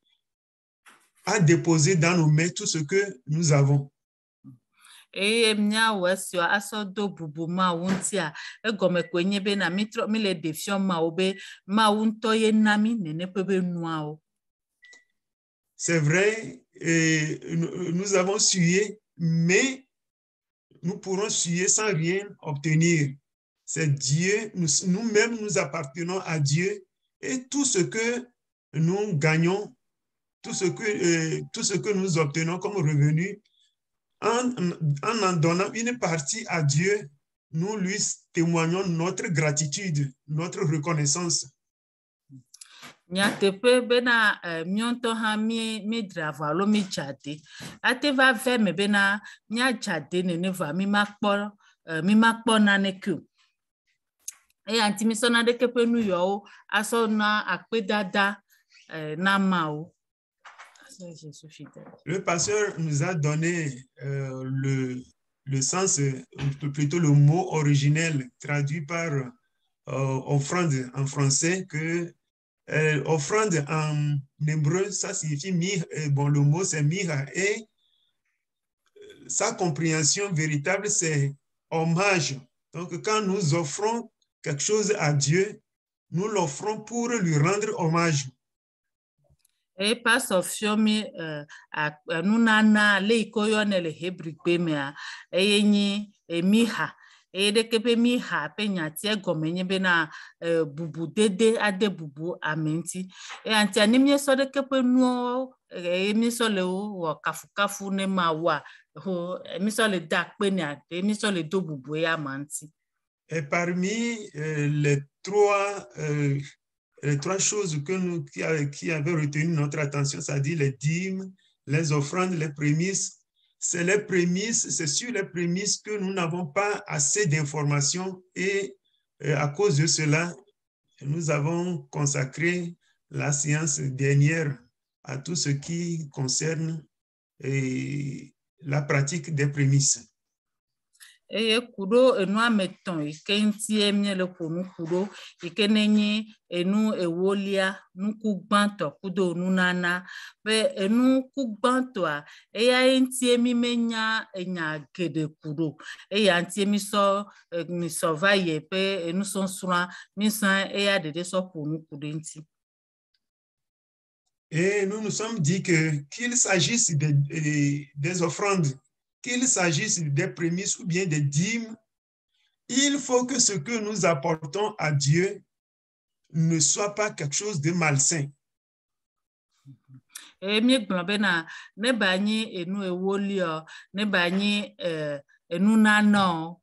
a déposé dans nos mains tout ce que nous avons. Et miawo esio aso do bubu ma wuntia egome kwenye be na mi le defion ma obe ma wunto ye nami nene pebe nuao. C'est vrai, nous avons sué, mais nous pourrons suer sans rien obtenir. C'est Dieu, nous-mêmes nous appartenons à Dieu et tout ce que nous gagnons, tout ce que nous obtenons comme revenu, en donnant une partie à Dieu, nous lui témoignons notre gratitude, notre reconnaissance. Nyateƒe bena miɔntɔ hã mi drava alo mi dzade ate va ve me bena mia dzade nene va mi makpɔ naneke o eya ŋuti mi sɔna ɖeke ƒe nu yawo asɔ na akpedada na mawo. Le pasteur nous a donné le sens, plutôt le mot originel traduit par offrande en français, que offrande en hébreu, ça signifie bon, le mot c'est miha, et sa compréhension véritable c'est hommage. Donc quand nous offrons quelque chose à Dieu, nous l'offrons pour lui rendre hommage. Et pas ofiomi nunana le ikoyone le hebrigbe mea eyenyi miha e de kepe miha pe nyati egomenye bena bubu dede ade bubu amenti e anti animie so de kepe nuo mi so le wo kafukafu ne mawa ho mi so le dakpe ne ade mi so le do bubu ya manti. Et parmi les trois choses qui avaient retenu notre attention, c'est-à-dire les dîmes, les offrandes, les prémices. C'est sur les prémices que nous n'avons pas assez d'informations et à cause de cela, nous avons consacré la séance dernière à tout ce qui concerne la pratique des prémices. Eye kudo enu ameton ike nti emie le ƒonu kudo ike nenye enu ewolia nuku gbanto kudo nunana be enu kugbantɔa eya nti emi menya enya gede kudo eya nti emi so mi so va ye pe enu sonsra mi san eya dede so ƒonu kudo nti. Et nous nous sommes dit que qu'il s'agisse des offrandes, qu'il s'agisse des prémices ou bien des dîmes, il faut que ce que nous apportons à Dieu ne soit pas quelque chose de malsain. Mi gblɔ bena ne ba nyi enu ewolio, ne ba nyi enu nanɔ,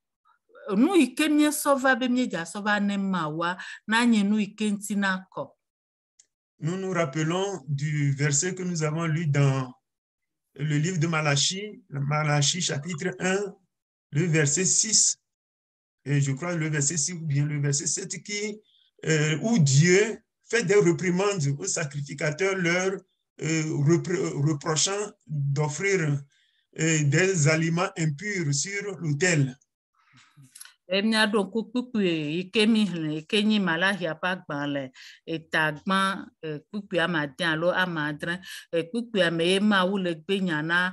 nu ike mie sɔva be mie dza sɔva ne mawa na nye nu ike nti na kɔ. Nous nous rappelons du verset que nous avons lu dans le livre de Malachie, Malachie chapitre 1, le verset 6, et je crois le verset 6 ou bien le verset 7, où Dieu fait des réprimandes aux sacrificateurs, leur reprochant d'offrir des aliments impurs sur l'autel. Emia do kukukui ike mi hle ike nyi Malachia pa gbanle etagban kukui amadin alo amadre kukui ame ema wu le gbenya na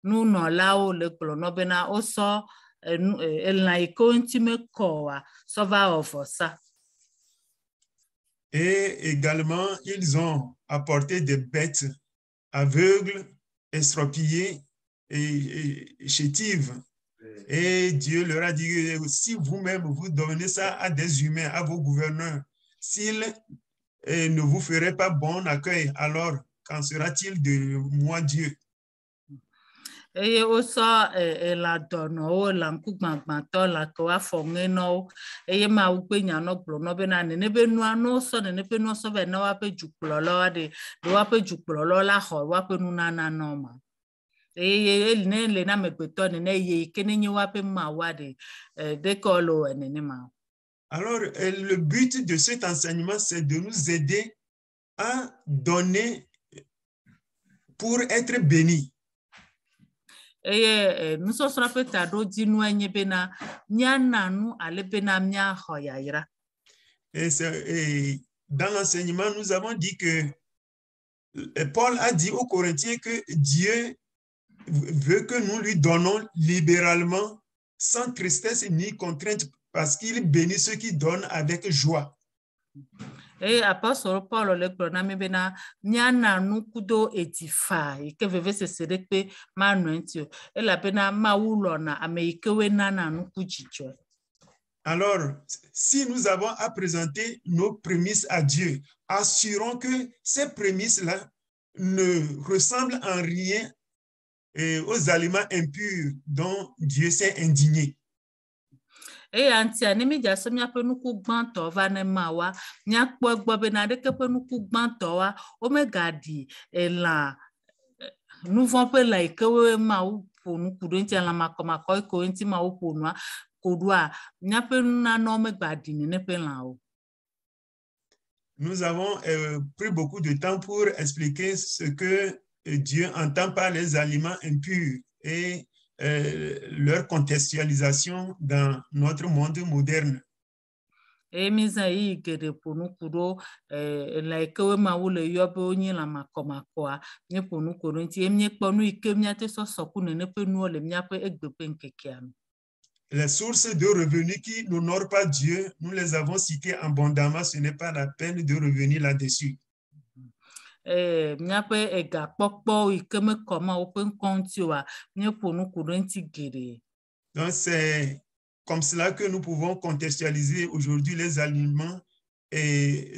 nunɔlawo le gblɔ no bena wo so elã ike ŋuti me kɔa so va wɔ vɔsa. Et également, ils ont apporté des bêtes aveugles, estropiées et chétives. Et Dieu leur a dit, si vous-même vous donnez ça à des humains, à vos gouverneurs, s'ils ne vous feraient pas bon accueil, alors qu'en sera-t-il de moi, Dieu? Eye woso la dɔnɔwo la ŋkugbãgbãtɔ la ke woafɔ ŋe nɔwo eye Mawu gbe nya nɔ gblɔ nɔ bena nene be nua no sɔ nene be nua sɔ vɛ na woaƒe dzukplɔlawo ɖe woaƒe dzukplɔlawo la xɔ woaƒe nunana nɔ ma eye ne le na amegbetɔ nene ye ke ne nye woaƒe Mawua ɖe ɖeke le wɔ nene ma. Alors, le but de cet enseignement, c'est de nous aider à donner pour être bénis. Eye nusɔsrɔ̃ ƒe taɖodzinua nye bena míana nu ale bena míaxɔ yayra. Et dans l'enseignement, nous avons dit que Paul a dit aux Corinthiens que Dieu veut que nous lui donnons libéralement, sans tristesse ni contrainte, parce qu'il bénit ceux qui donnent avec joie. Et apostole Paul le gblɔ na mi bena míana nu kudo edifa ike veve sese ɖe kpe manɔ ŋuti o elabena Mawu lɔna ame yike woe nana nuku dzidzɔe. Alors, si nous avons à présenter nos prémices à Dieu, assurons que ces prémices-là ne ressemblent en rien aux aliments impurs dont Dieu s'est indigné. Eya ŋutia ne mídza se míaƒe nuku gbãtɔ va ne Mawa míakpɔ egbɔ bena ɖeke ƒe nuku gbãtɔwa womegaɖi elã nu vɔ̃ ƒe lã yike wo Mawu ƒo nuku ɖo ŋuti elã makɔmakɔ yike wo ŋuti Mawu ƒo nua ko ɖoa míaƒe nunanɔwo megbaɖi nene ƒe lãwo. Nous avons pris beaucoup de temps pour expliquer ce que Dieu entend par les aliments impurs et leur contextualisation dans notre monde moderne. Emiza yi geɖe ƒo nuku ɖo elã yike wo Mawu le yɔ be wonye lã makɔmakɔa mie ƒo nuku ɖo ŋuti eye míekpɔ nu yike míate sɔsɔ ku nene ƒe nuwo le míaƒe egbe ƒe ŋkekea me. Les sources de revenus qui n'honorent pas Dieu, nous les avons citées abondamment, ce n'est pas la peine de revenir là-dessus. Míaƒe egakpɔkpɔ yike mekɔ Mawu ƒe ŋkɔ ŋuti oa míeƒo nuku ɖo ŋuti geɖe. Donc c'est comme cela que nous pouvons contextualiser aujourd'hui les aliments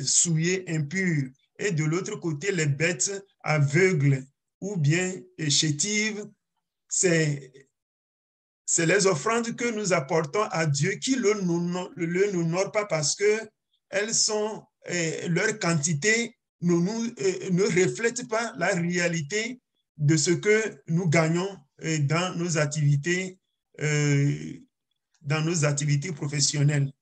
souillés, impurs, et de l'autre côté les bêtes aveugles ou bien chétives, c'est les offrandes que nous apportons à Dieu qui ne l'honorent pas parce que elles sont, leur quantité ne reflète pas la réalité de ce que nous gagnons dans nos activités professionnelles.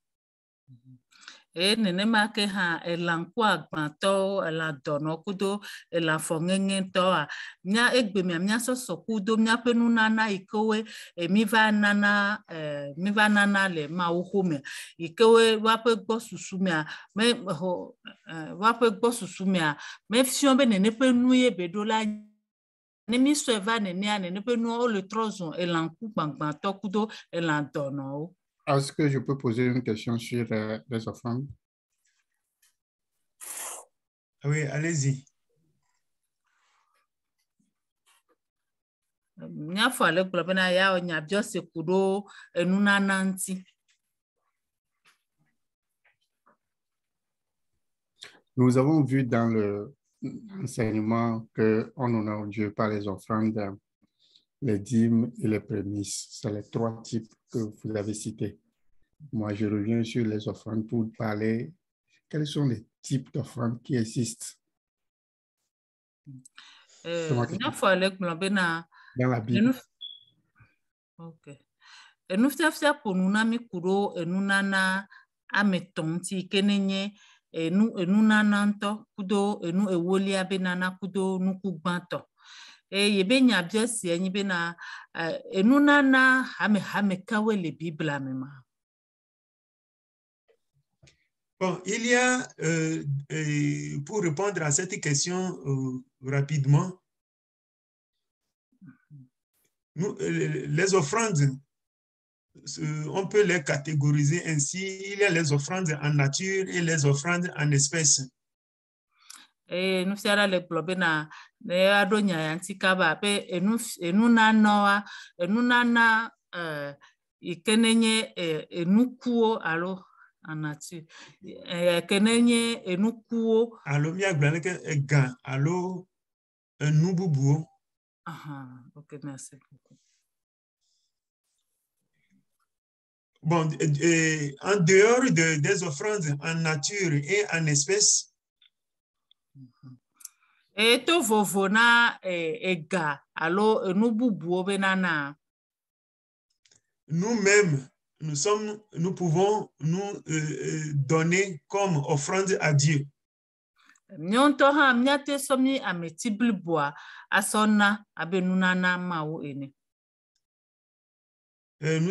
nenema ke ha elanku agbanto eladono kudo elafongenge to a mia egbe mia soso kudo mia penunana ikowe miva nana le mauhume ikowe wape gbo susumia me ho wape gbo susumia me fion be nene penuye bedola nemi soeva nene penu le trozon elanku agbanto kudo eladono. Est-ce que je peux poser une question sur les offrandes? Oui, allez-y. Nous avons vu dans l'enseignement qu'on honore Dieu par les offrandes, les dîmes et les prémices. C'est les 3 types que vous avez cités. Moi, je reviens sur les offrandes pour parler. Quels sont les types d'offrandes qui existent dans la Bible? Ok. Enufia ponuna mi kuro enunana ametonti kenenye enunana nto kudo enu ewolia benana kudo nukugbanto. Yebe nyabia si enyi bena enunana hame kawe le Bible amema. Bon, il y a, pour répondre à cette question rapidement, les offrandes, on peut les catégoriser ainsi. Il y a les offrandes en nature et les offrandes en espèces. Nous sera le globena ne adonya yantikaba pe enunana ikenenye enukuo alo en nature kenenye enukuo alo mi agbane ke egan alo enububuo. OK, merci beaucoup. Bon, en dehors des offrandes en nature et en espèces, to vovona ega alo enububuo benana. Nous-mêmes, nous pouvons nous donner comme offrande à Dieu. Nous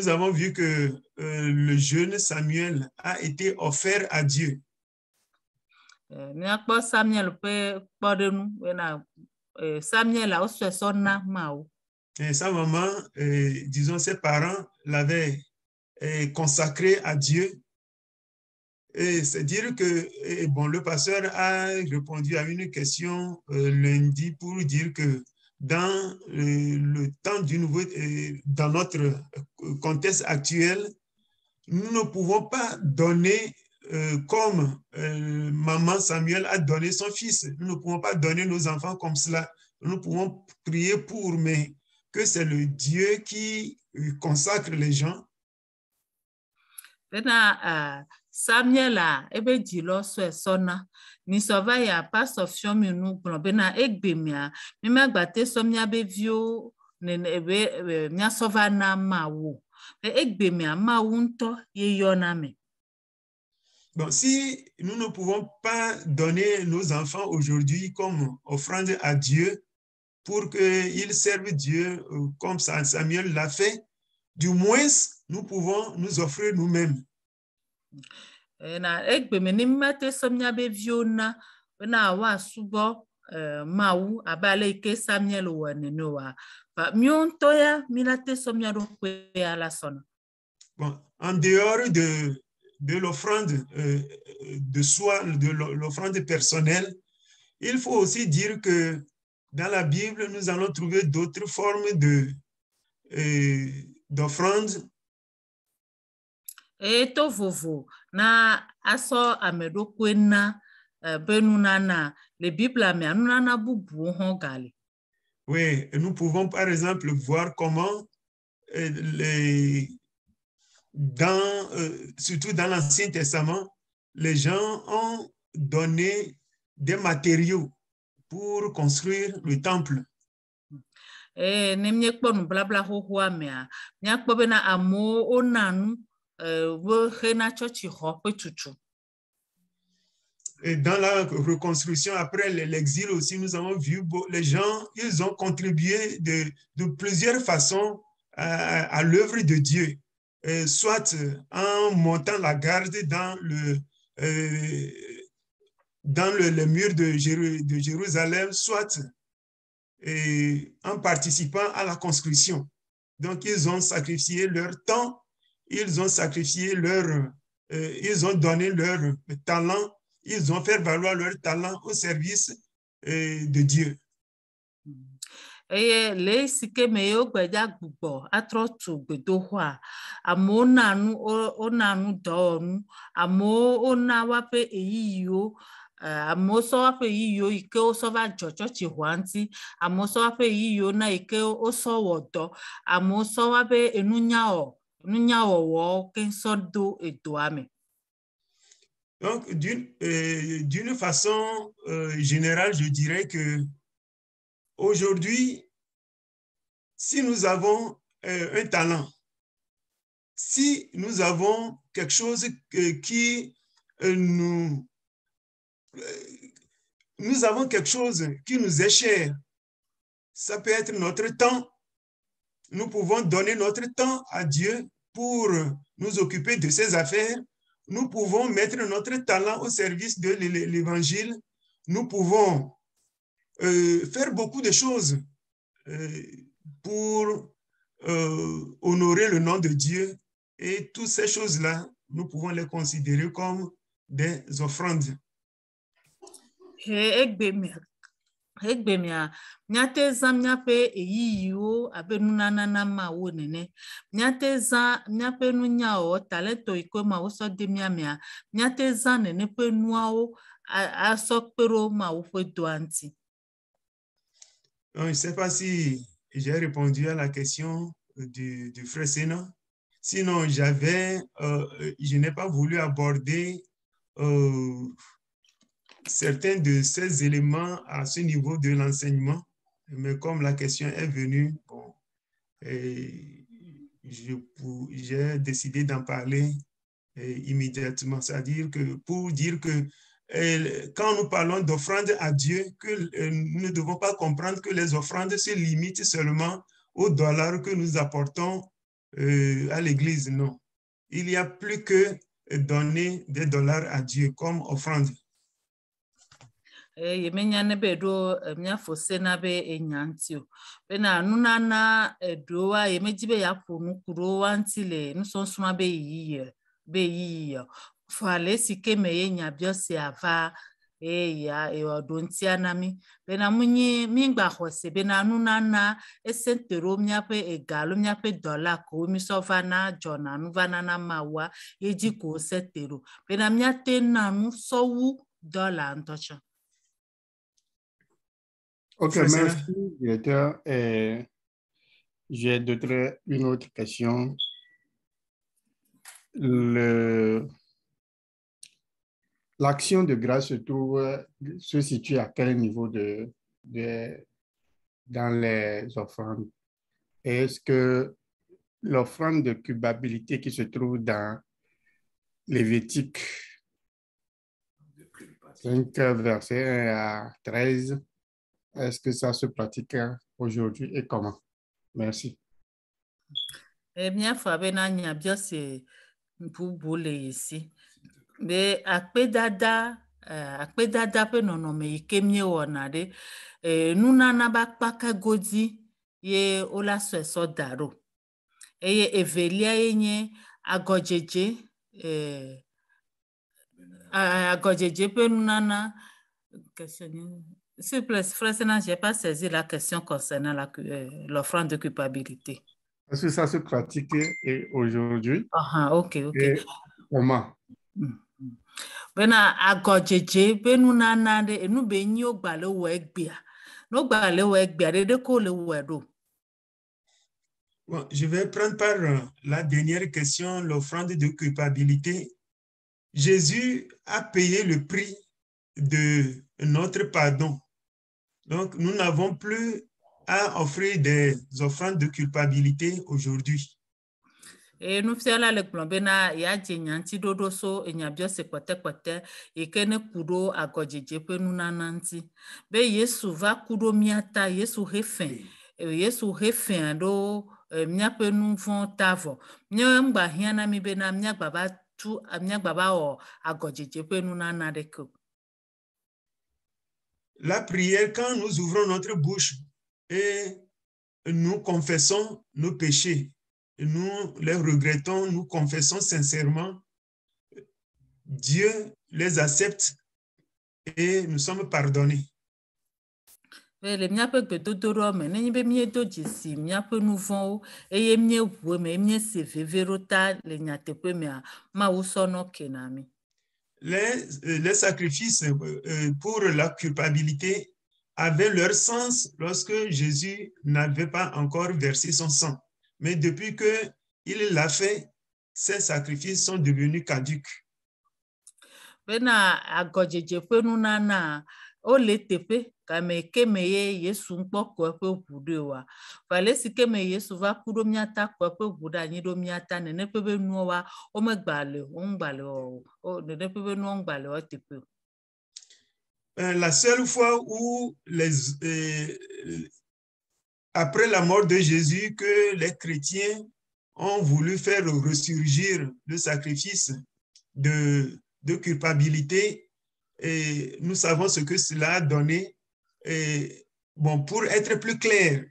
avons vu que le jeune Samuel a été offert à Dieu. Et sa maman, disons ses parents, l'avaient consacré à Dieu. Et c'est dire que bon, le pasteur a répondu à une question lundi pour dire que dans le temps du nouveau, dans notre contexte actuel, nous ne pouvons pas donner comme maman Samuel a donné son fils. Nous ne pouvons pas donner nos enfants comme cela. Nous pouvons prier pour, mais que c'est le Dieu qui consacre les gens. Samuela ebe dilo so sona ni sovaya pass of shomi nu bena egbemia mi magbate somia be vio ne ebe mia sovana mawo egbemia mawunto ye yoname. Bon, si nous ne pouvons pas donner nos enfants aujourd'hui comme offrande à Dieu pour qu'ils servent Dieu comme Samuel l'a fait, du moins nous pouvons nous offrir nous-mêmes. Na egbeme ni mate somnya be viona na wa subo mawu abale ke Samuel wone noa pa mionto ya milate somnya do kwe ala sona. Bon, en dehors de l'offrande de soi, de l'offrande personnelle, il faut aussi dire que dans la Bible, nous allons trouver d'autres formes d'offrande. To vovo na aso amedo kwena benunana le Bible amenunana bubu hongali. Oui, nous pouvons par exemple voir comment surtout dans l'Ancien Testament, les gens ont donné des matériaux pour construire le temple. Nemye kponu blabla hoho amea nyakpo bena amo onanu wo hena chochi ho petutu. Et dans la reconstruction, après l'exil aussi, nous avons vu les gens, ils ont contribué de plusieurs façons à l'œuvre de Dieu, soit en montant la garde dans le mur de Jérusalem, soit en participant à la construction. Donc, ils ont sacrifié leur temps, ils ont sacrifié ils ont donné leur talent, ils ont fait valoir leur talent au service de Dieu. Eye le sike me yo gbeja gbugbo atro tu gbedohwa amo nanu onanu donu amo onawa pe eyiyo amo so wa pe eyiyo ike o so va jojo chi hwanti amo so wa pe eyiyo na ike o so wodo amo so wa pe enunya wo ke so do edoame. Donc, d'une façon générale, je dirais que aujourd'hui, si nous avons un talent, si nous avons quelque chose nous avons quelque chose qui nous est cher, ça peut être notre temps. Nous pouvons donner notre temps à Dieu pour nous occuper de ses affaires. Nous pouvons mettre notre talent au service de l'Évangile. Nous pouvons faire beaucoup de choses pour honorer le nom de Dieu. Et toutes ces choses-là, nous pouvons les considérer comme des offrandes. Egbemia miate zam miape eyiyo abenunana na ma wo nene miate zam miape nunyao talento iko ma wo so de miamia miate zam nene pe nuao asokpero ma wo fe doanti. Je ne sais pas si j'ai répondu à la question du frère Sénat. Sinon, je n'ai pas voulu aborder certains de ces éléments à ce niveau de l'enseignement, mais comme la question est venue, bon, j'ai décidé d'en parler immédiatement. C'est-à-dire que pour dire que quand nous parlons d'offrandes à Dieu, que nous ne devons pas comprendre que les offrandes se limitent seulement aux dollars que nous apportons à l'Église. Non. Il y a plus que donner des dollars à Dieu comme offrande. Yemenya nebe do mia fose na be enyantio be na nunana do wa yemejibe ya ponu kuro wantile nusonsuma be yiye fale sike meye nya biose ava ya odontia nami be na munyi mingba hose be na nunana esentero mia pe egalo mia pe dollar ko mi sovana jona nuvana na mawa eji ko setero be na mia tenanu sowu dollar ntocha. Ok, merci, directeur. J'ai une autre question. L'action de grâce se situe à quel niveau dans les offrandes? Est-ce que l'offrande de culpabilité qui se trouve dans Lévitique 5, verset 1 à 13, est-ce que ça se pratique aujourd'hui et comment? Merci. Eh bien, Fabena Nyabiose Mpubule ici. Mais akpedada pe nonome ikemye wonade nunana bakpaka godi ye ola so daro. Eye evelia yenye agojeje pe nunana question. S'il vous plaît, frère Sénat, je n'ai pas saisi la question concernant l'offrande de culpabilité. Est-ce que ça se pratique aujourd'hui? Ok. Et comment? Bena agojeje benu nanade enu benyi ogbale wegbia. No gbale wegbia de ko le wedo. Bon, je vais prendre par la dernière question, l'offrande de culpabilité. Jésus a payé le prix de notre pardon. Donc, nous n'avons plus à offrir des offrandes de culpabilité aujourd'hui. Et nous faisons la bena ya jenyanti dodo so enyabio se kwete ekene kudo agojeje pe nunananti be Yesu va kudo miata Yesu hefen do miape nuvon tavo mia ngba hiana mi bena mia baba tu mia baba o agojeje pe nunanadeko. La prière, quand nous ouvrons notre bouche et nous confessons nos péchés, nous les regrettons, nous confessons sincèrement, Dieu les accepte et nous sommes pardonnés. Le miape gbedodoro me nenyi be miedo dzisi miape nuvon eye miewue me miese veverota le nyateƒe mea Mawu sɔ nɔ ke na mi. Les sacrifices pour la culpabilité avaient leur sens lorsque Jésus n'avait pas encore versé son sang. Mais depuis qu'il l'a fait, ces sacrifices sont devenus caducs. Bena agojeje pe nunana o le teƒe kame keme ye Yesu nkpɔ ko eƒe ʋu ɖe wa. Vale si keme Yesu va ku ɖo miata ko eƒe ʋu ɖe anyi ɖo miata nene ƒe be nuwo wa o megbale o ŋgbale o nene ƒe be nuwo ŋgbale o teƒe. La seule fois où après la mort de Jésus que les chrétiens ont voulu faire ressurgir le sacrifice de culpabilité, et nous savons ce que cela a donné. Et bon, pour être plus clair,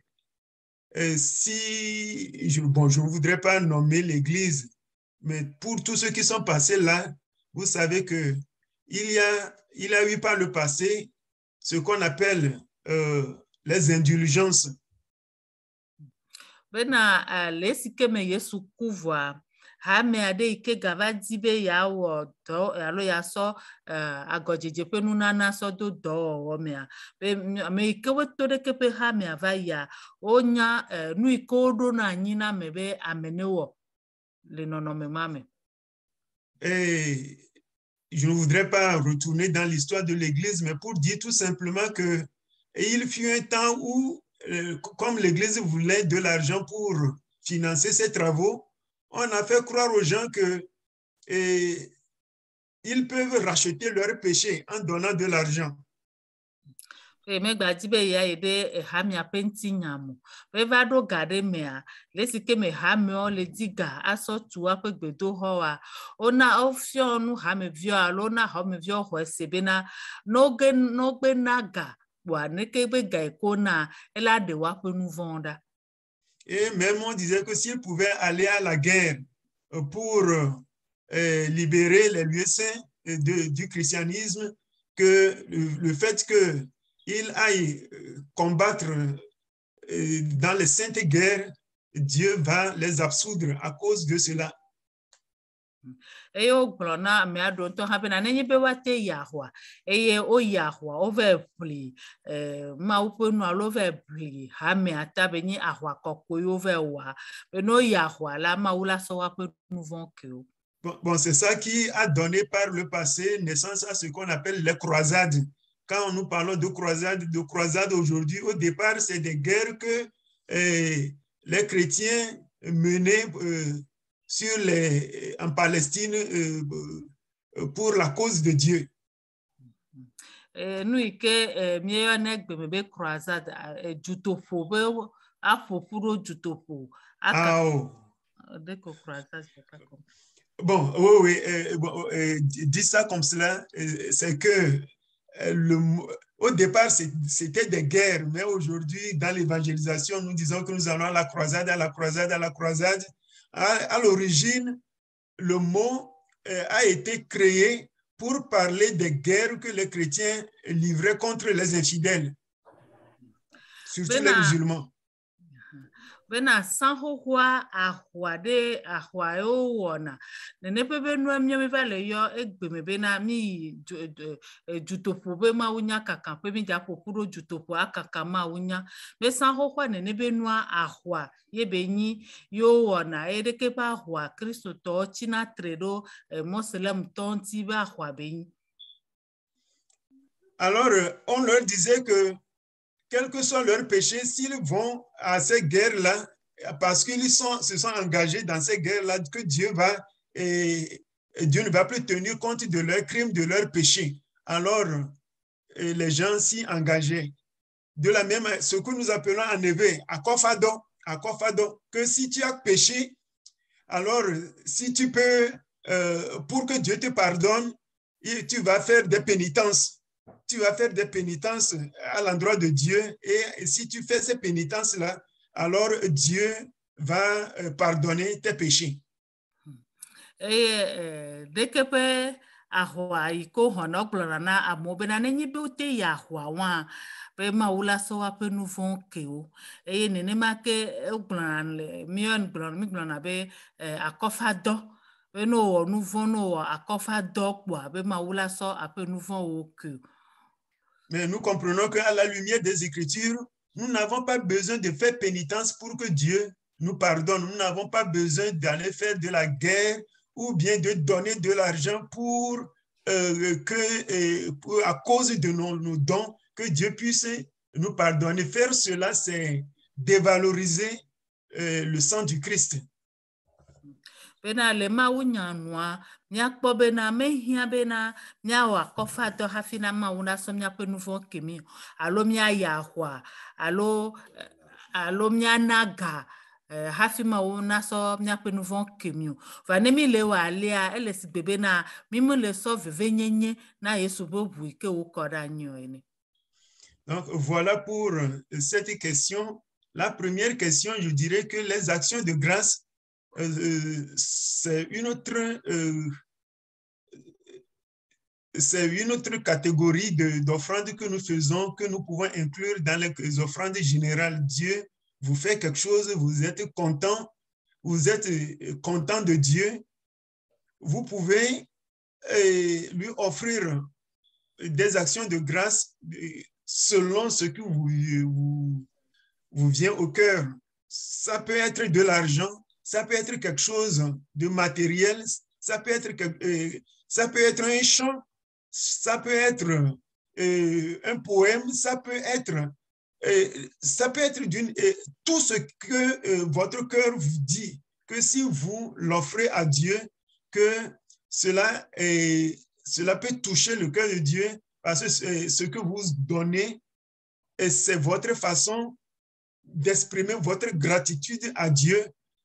je ne voudrais pas nommer l'Église, mais pour tous ceux qui sont passés là, vous savez que il y a eu par le passé ce qu'on appelle les indulgences. Bena lesi keme Yesu kuva hame ade ike gava dibe ya wo do alo ya so agojeje pe nunana so do do mea be me ike weto de kepe hame ava ya onya nu iko do na nyina mebe amenewo le nonome mame. Et je ne voudrais pas retourner dans l'histoire de l'Église, mais pour dire tout simplement que il fut un temps où comme l'Église voulait de l'argent pour financer ses travaux, on a fait croire aux gens que ils peuvent racheter leurs péchés en donnant de l'argent. Me gbadi be ya ede hamia penti nyamu be va do gade mea lesi ke me hamio le diga aso tuwa pe gbedo ho wa ona ofio nu hame vio alo na hame vio ho sebena no gbe naga wa neke be ga ikona ela de wa pe nous vendre. Et même on disait que s'ils pouvaient aller à la guerre pour libérer les lieux saints du christianisme, que le fait qu'ils aillent combattre dans les saintes guerres, Dieu va les absoudre à cause de cela. Eyo glona me ado to habe na nenye be wate yahwa eye o yahwa over pli ma upenu alo over pli ha me atabe ni ahwa kokoyo over wa be no yahwa la ma ula so wa pe nouveau que. Bon, c'est ça qui a donné par le passé naissance à ce qu'on appelle les croisades. Quand nous parlons de croisades aujourd'hui, au départ, c'est des guerres que les chrétiens menaient en Palestine pour la cause de Dieu. Nous que mieux nek be croisade jutopo be afopuro jutopo ah oh. Deko croisade c'est pas comme. Bon, oui, dit ça comme cela, c'est que au départ, c'était des guerres, mais aujourd'hui, dans l'évangélisation, nous disons que nous allons à la croisade, à la croisade, à la croisade. À l'origine, le mot a été créé pour parler des guerres que les chrétiens livraient contre les infidèles, surtout les musulmans. Bena sanhohwa ahwa de ahwa yo wona nene pebe no amia me vale yo egbe me bena mi jutopo be ma unya kaka pe mi ja popuro jutopo akaka ma unya be sanhohwa nene be no ahwa ye benyi yo wona edeke ba ahwa Kristo to china tredo Muslim tonti ba ahwa benyi. Alors on leur disait que quel que soit leur péché, s'ils vont à ces guerres-là, parce qu'ils se sont engagés dans ces guerres-là, que Dieu ne va plus tenir compte de leurs crimes, de leurs péchés. Alors, les gens s'y engageaient. De la même manière, ce que nous appelons en hébreu, akofado, que si tu as péché, alors si tu peux, pour que Dieu te pardonne, tu vas faire des pénitences. Tu vas faire des pénitences à l'endroit de Dieu. Et si tu fais ces pénitences-là, alors Dieu va pardonner tes péchés. Et dès que ahwa iko hono glora na amobena nenyi beute ya ahwa pe maula so ape nouveau keo e nene make glora le mion glora be akofado pe no nouveau no akofado kwa be maula so ape nouveau keo. Mais nous comprenons qu'à la lumière des Écritures, nous n'avons pas besoin de faire pénitence pour que Dieu nous pardonne. Nous n'avons pas besoin d'aller faire de la guerre ou bien de donner de l'argent pour à cause de nos dons, que Dieu puisse nous pardonner. Faire cela, c'est dévaloriser le sang du Christ. Bena le maunya noa nyakpo bena mehia bena nyawa kofa do hafina mauna som nyakpo nouveau kemi alo mia yahwa alo mia naga hafi mauna so nyakpo nouveau kemi vanemi le wa lia elesi bebe na mimu le so vevenyenye na yesu bobu ike ukoda nyoene. Donc voilà pour cette question. La première question, je dirais que les actions de grâce, c'est une autre catégorie d'offrandes que nous faisons, que nous pouvons inclure dans les offrandes générales. Dieu vous fait quelque chose, vous êtes content de Dieu. Vous pouvez lui offrir des actions de grâce selon ce qui vous vient au cœur. Ça peut être de l'argent, ça peut être quelque chose de matériel, ça peut être un chant, ça peut être un poème, ça peut être tout ce que votre cœur vous dit, que si vous l'offrez à Dieu, que cela peut toucher le cœur de Dieu, parce que ce que vous donnez, c'est votre façon d'exprimer votre gratitude à Dieu.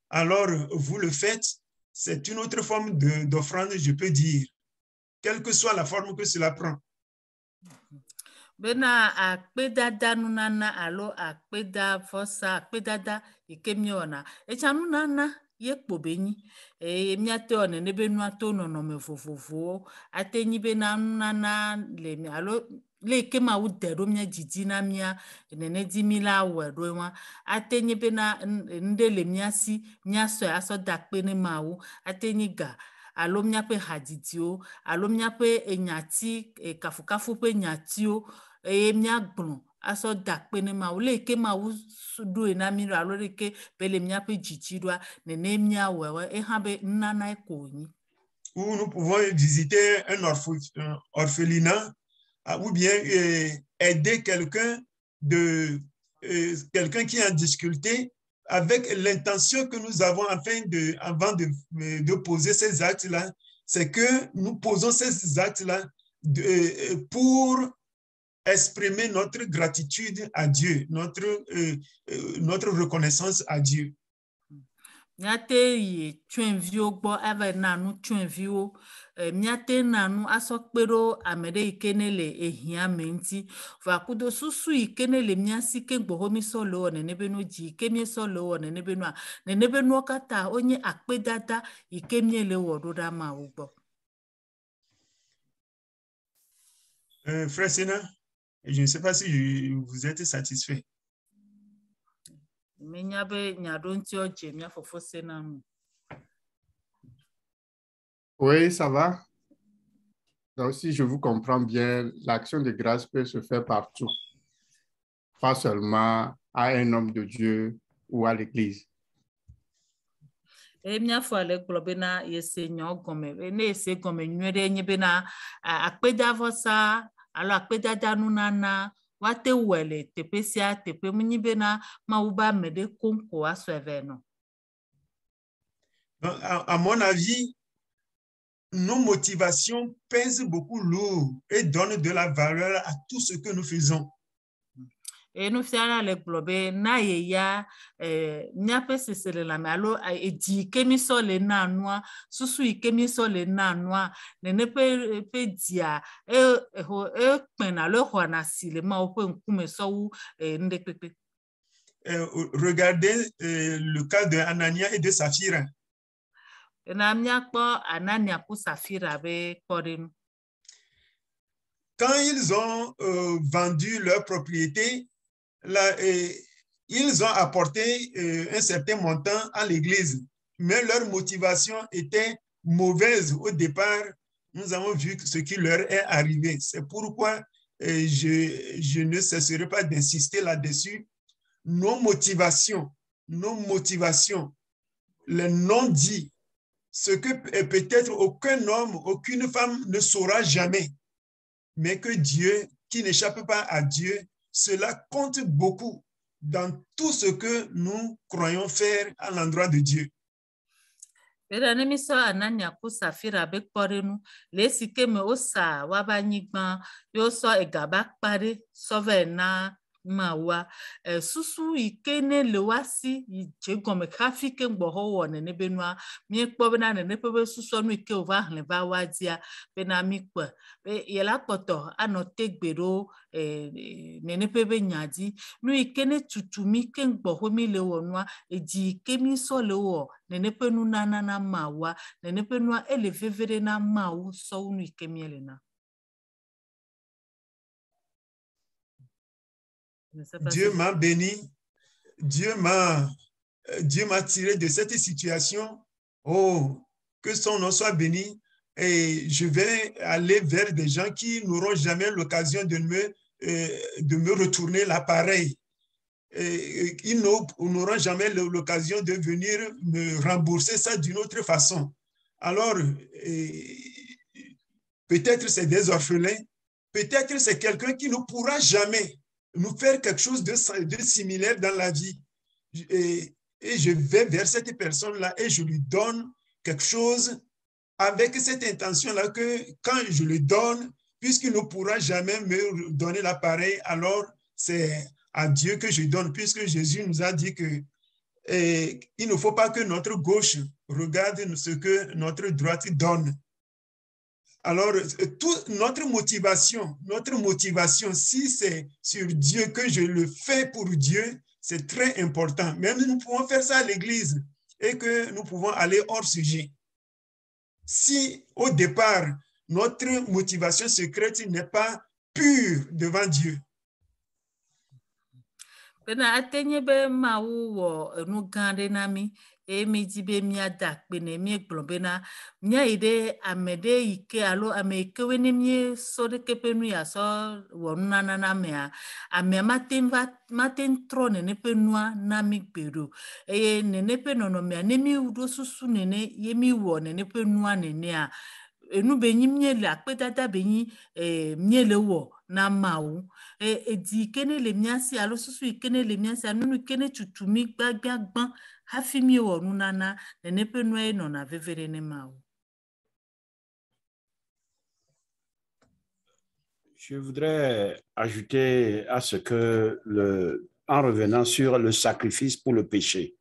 Alors, vous le faites, c'est une autre forme d'offrande, je peux dire, quelle que soit la forme que cela prend. Bena akpedada nunana alo akpeda fosa akpedada ikemiona echanunana yekpobenyi miate one nebenu ato nonome vovovo atenyi bena nunana le alo le kema udero mia jijina mia nene dimila wedwa atenyi bena ndele miasi miaso aso dakpene mawu atenyi ga alo miape haditio alo miape enyati kafukafu pe nyatio miagbon aso dakpene mawu le ke mawu do na miro alo le ke bele miape jijidwa nene mia wewe habe nana ekoni. Ou nous pouvons visiter un orphelinat ou bien aider quelqu'un qui est en difficulté avec l'intention que nous avons avant de poser ces actes-là, c'est que nous posons ces actes-là pour exprimer notre gratitude à Dieu, notre reconnaissance à Dieu. Miate ye twenvio bo ave nanu twenvio miate nanu asokpero amede ikenele ehia menti vakudo susu ikenele miasi kengbo homi solo nenebeno ji kemie solo nenebeno kata onye akpedada ikemiele wododa ma ugbo. Frère Sénat, je ne sais pas si vous êtes satisfait. Oui, ça va. Donc, si je vous comprends bien, l'action de grâce peut se faire partout, pas seulement à un homme de Dieu ou à l'église. Emia fale globena yesenyo gome ne ese gome nwere nyebena akpeda vosa alo akpeda danunana wate wele tepe sia tepe munyi bena mauba mede konko asweve no. À mon avis, nos motivations pèsent beaucoup lourd et donnent de la valeur à tout ce que nous faisons. Et nous faisons le globe na ya nyape sesele la malo di kemi so le na noa susu kemi so le na noa ne pe dia pena le hona si le ma ope nkume so ndepepe. Regardez le cas de Anania et de Saphira. Na miakpo Anania ku Saphira be korinu. Quand ils ont vendu leur propriété, ils ont apporté un certain montant à l'église, mais leur motivation était mauvaise au départ. Nous avons vu ce qui leur est arrivé. C'est pourquoi je ne cesserai pas d'insister là-dessus. Nos motivations, les non-dits, ce que peut-être aucun homme, aucune femme ne saura jamais, mais que Dieu, qui n'échappe pas à Dieu, cela compte beaucoup dans tout ce que nous croyons faire à l'endroit de Dieu. Anania ku Saphira be korenu le sike me osa wabanyigban yo so egaba pare sovena mawa susu ikene le wasi je gome kafike ngboho wo ne benua mi kpo bena ne pebe susu nu ike ova hlen ba wadia bena mi kpo be yela poto anotegbero ne pebe nyadi nu ikene tutumi ke ngboho mi le wonua eji kemi so le wo ne penu na mawa ne penua elevevere na mawu so nu ikemi elena. Dieu m'a béni, Dieu m'a tiré de cette situation. Oh, que son nom soit béni. Et je vais aller vers des gens qui n'auront jamais l'occasion de me retourner l'appareil. Ils n'auront jamais l'occasion de venir me rembourser ça d'une autre façon. Alors, peut-être c'est des orphelins, peut-être c'est quelqu'un qui ne pourra jamais nous faire quelque chose de similaire dans la vie. Et je vais vers cette personne-là et je lui donne quelque chose avec cette intention-là que quand je lui donne, puisqu'il ne pourra jamais me donner l'appareil, alors c'est à Dieu que je donne, puisque Jésus nous a dit que il ne faut pas que notre gauche regarde ce que notre droite donne. Alors, notre motivation, si c'est sur Dieu que je le fais pour Dieu, c'est très important. Même nous pouvons faire ça à l'église et que nous pouvons aller hors sujet. Si au départ, notre motivation secrète n'est pas pure devant Dieu. Bena atenye be mawu wo nu gande na mi mi dibe mi adak bene mi globena mi ide amede ike alo ameke weni mi so de kepenu ya so wo nana na me ame matin trone ne penua na mi peru ne penono me ne mi udo susu ne ye mi wo ne penua ne a enu benyi miele akpedada benyi miele wo na mawu di kene le miasi alo susu kene le miasi anunu kene tutumi gbagbagban hafimi wo nunana ne penua no na vevere ne mawu. Je voudrais ajouter à ce que en revenant sur le sacrifice pour le péché.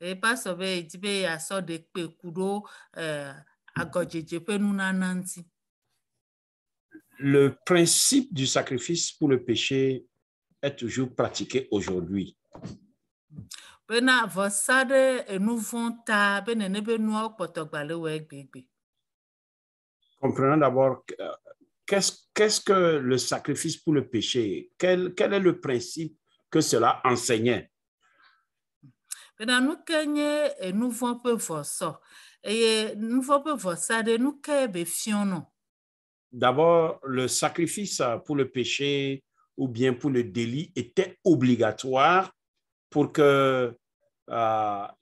Et pas sauver dibe ya so de pe kudo Le principe du sacrifice pour le péché est toujours pratiqué aujourd'hui. Comprenons d'abord qu'est-ce que le sacrifice pour le péché? Quel est le principe que cela enseignait? D'abord, le sacrifice pour le péché ou bien pour le délit était obligatoire pour que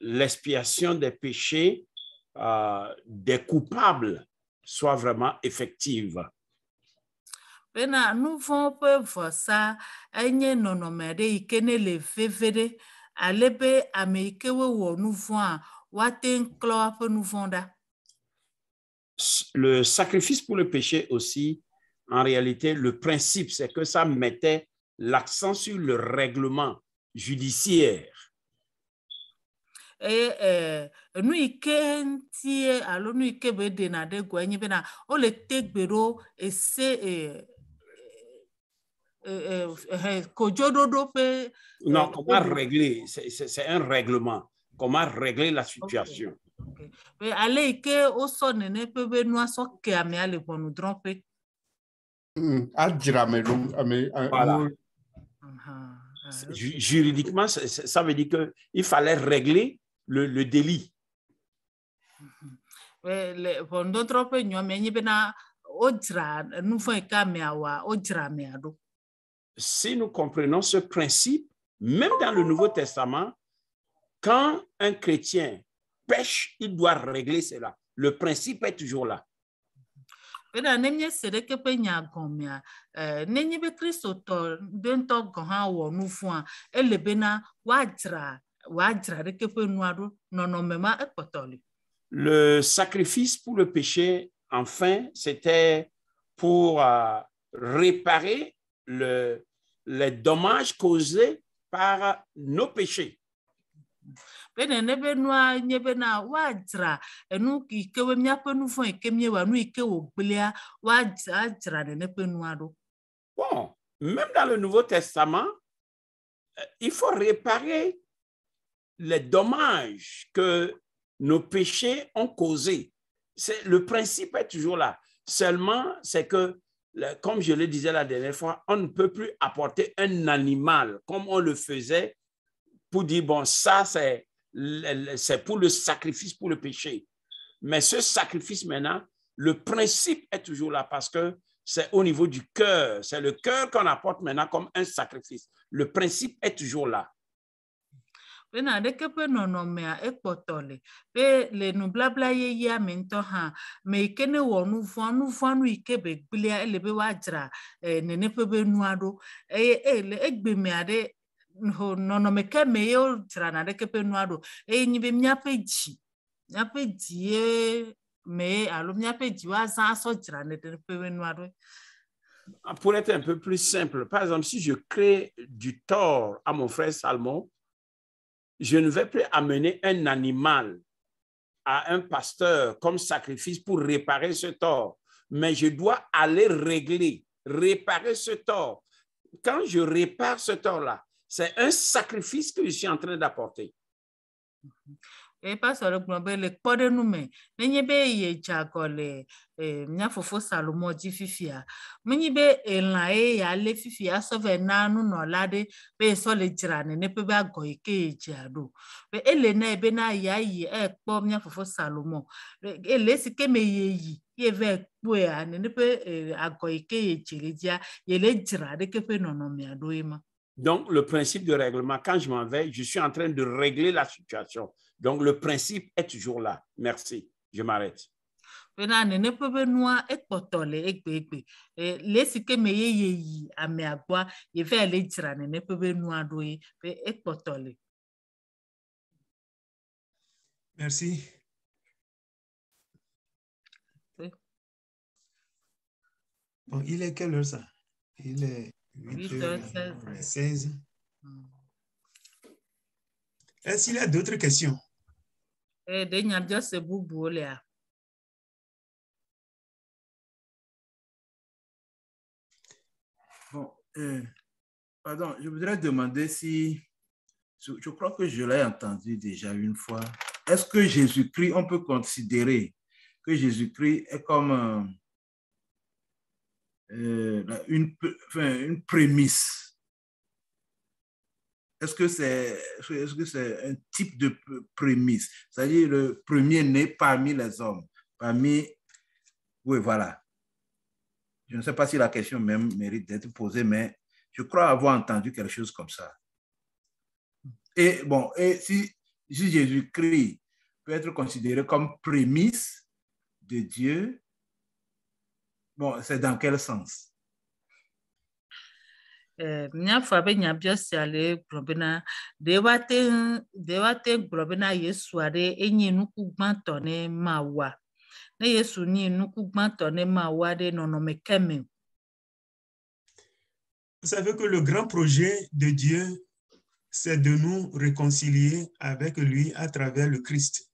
l'expiation des péchés des coupables soit vraiment effective. Bena nous vont peu ça enye nonome de ikene le vevede alebe ameike wo nous vont waten klo peu nous vonda. Le sacrifice pour le péché aussi, en réalité, le principe, c'est que ça mettait l'accent sur le règlement judiciaire. Nu ike ntie alo nu ike be de na de gwenye bena o le tegbero ese kojododo pe. Non, comment régler? C'est un règlement. Comment régler la situation? Okay. Ale ike o so nene pe be nu aso ke ame ale ponu trompe. Voilà. Juridiquement, ça veut dire qu'il fallait régler le délit. Si nous comprenons ce principe, même dans le Nouveau Testament, quand un chrétien pêche, il doit régler cela. Le principe est toujours là. Le sacrifice pour le péché, enfin, c'était pour réparer les dommages causés par nos péchés. Bon, même dans le Nouveau Testament, il faut réparer les dommages que nos péchés ont causés. Le principe est toujours là. Seulement, c'est que, comme je le disais la dernière fois, on ne peut plus apporter un animal comme on le faisait pour dire, bon, ça, c'est pour le sacrifice pour le péché. Mais ce sacrifice maintenant, le principe est toujours là parce que c'est au niveau du cœur. C'est le cœur qu'on apporte maintenant comme un sacrifice. Le principe est toujours là. Pena de kepe nonomea ekpotole pe le nu blabla ye ya mento ha me kene wo nu fanu ikebe gbilia elebe wajra nene pebe nuado le egbeme ade nonome keme yo jra na de kepe nuado nyibe mnyape ji me alo mnyape ji wa za so jra ne de pebe nuado. Pour être un peu plus simple, par exemple, si je crée du tort à mon frère Salmon, je ne vais plus amener un animal à un pasteur comme sacrifice pour réparer ce tort, mais je dois aller réparer ce tort. Quand je répare ce tort-là, c'est un sacrifice que je suis en train d'apporter. Et pas sur le globe, le code nous met. N'ayez pas y chacole, mia fofo Salomon di fifia. M'y be elae ya le fifia sauve nanu no lade, be so le tirane ne peut pas goike jado. Be elena be na ya yi po mia fofo Salomon. Ele si ke me yi ve poa ne peut agoike jiridia, ye le tirade ke pe nono mi adoima. Donc, le principe de règlement, quand je m'en vais, je suis en train de régler la situation. Donc, le principe est toujours là. Merci. Je m'arrête. Merci. Bon, il est quelle heure ça? Il est 8h16. Est-ce qu'il y a d'autres questions? Bon, pardon, je voudrais demander si, je crois que je l'ai entendu déjà une fois, est-ce que Jésus-Christ, on peut considérer que Jésus-Christ est comme une prémisse? Est-ce que c'est un type de prémisse? C'est-à-dire le premier-né parmi les hommes, oui, voilà. Je ne sais pas si la question même mérite d'être posée, mais je crois avoir entendu quelque chose comme ça. Et bon, et si Jésus-Christ peut être considéré comme prémisse de Dieu, bon, c'est dans quel sens? Mnyafa be nyabia siale globena de wate globena Yesu ade enyi nuku gbanto ne mawa. Ne Yesu ni nuku gbanto ne mawa de nono mekeme. Vous savez que le grand projet de Dieu, c'est de nous réconcilier avec lui à travers le Christ.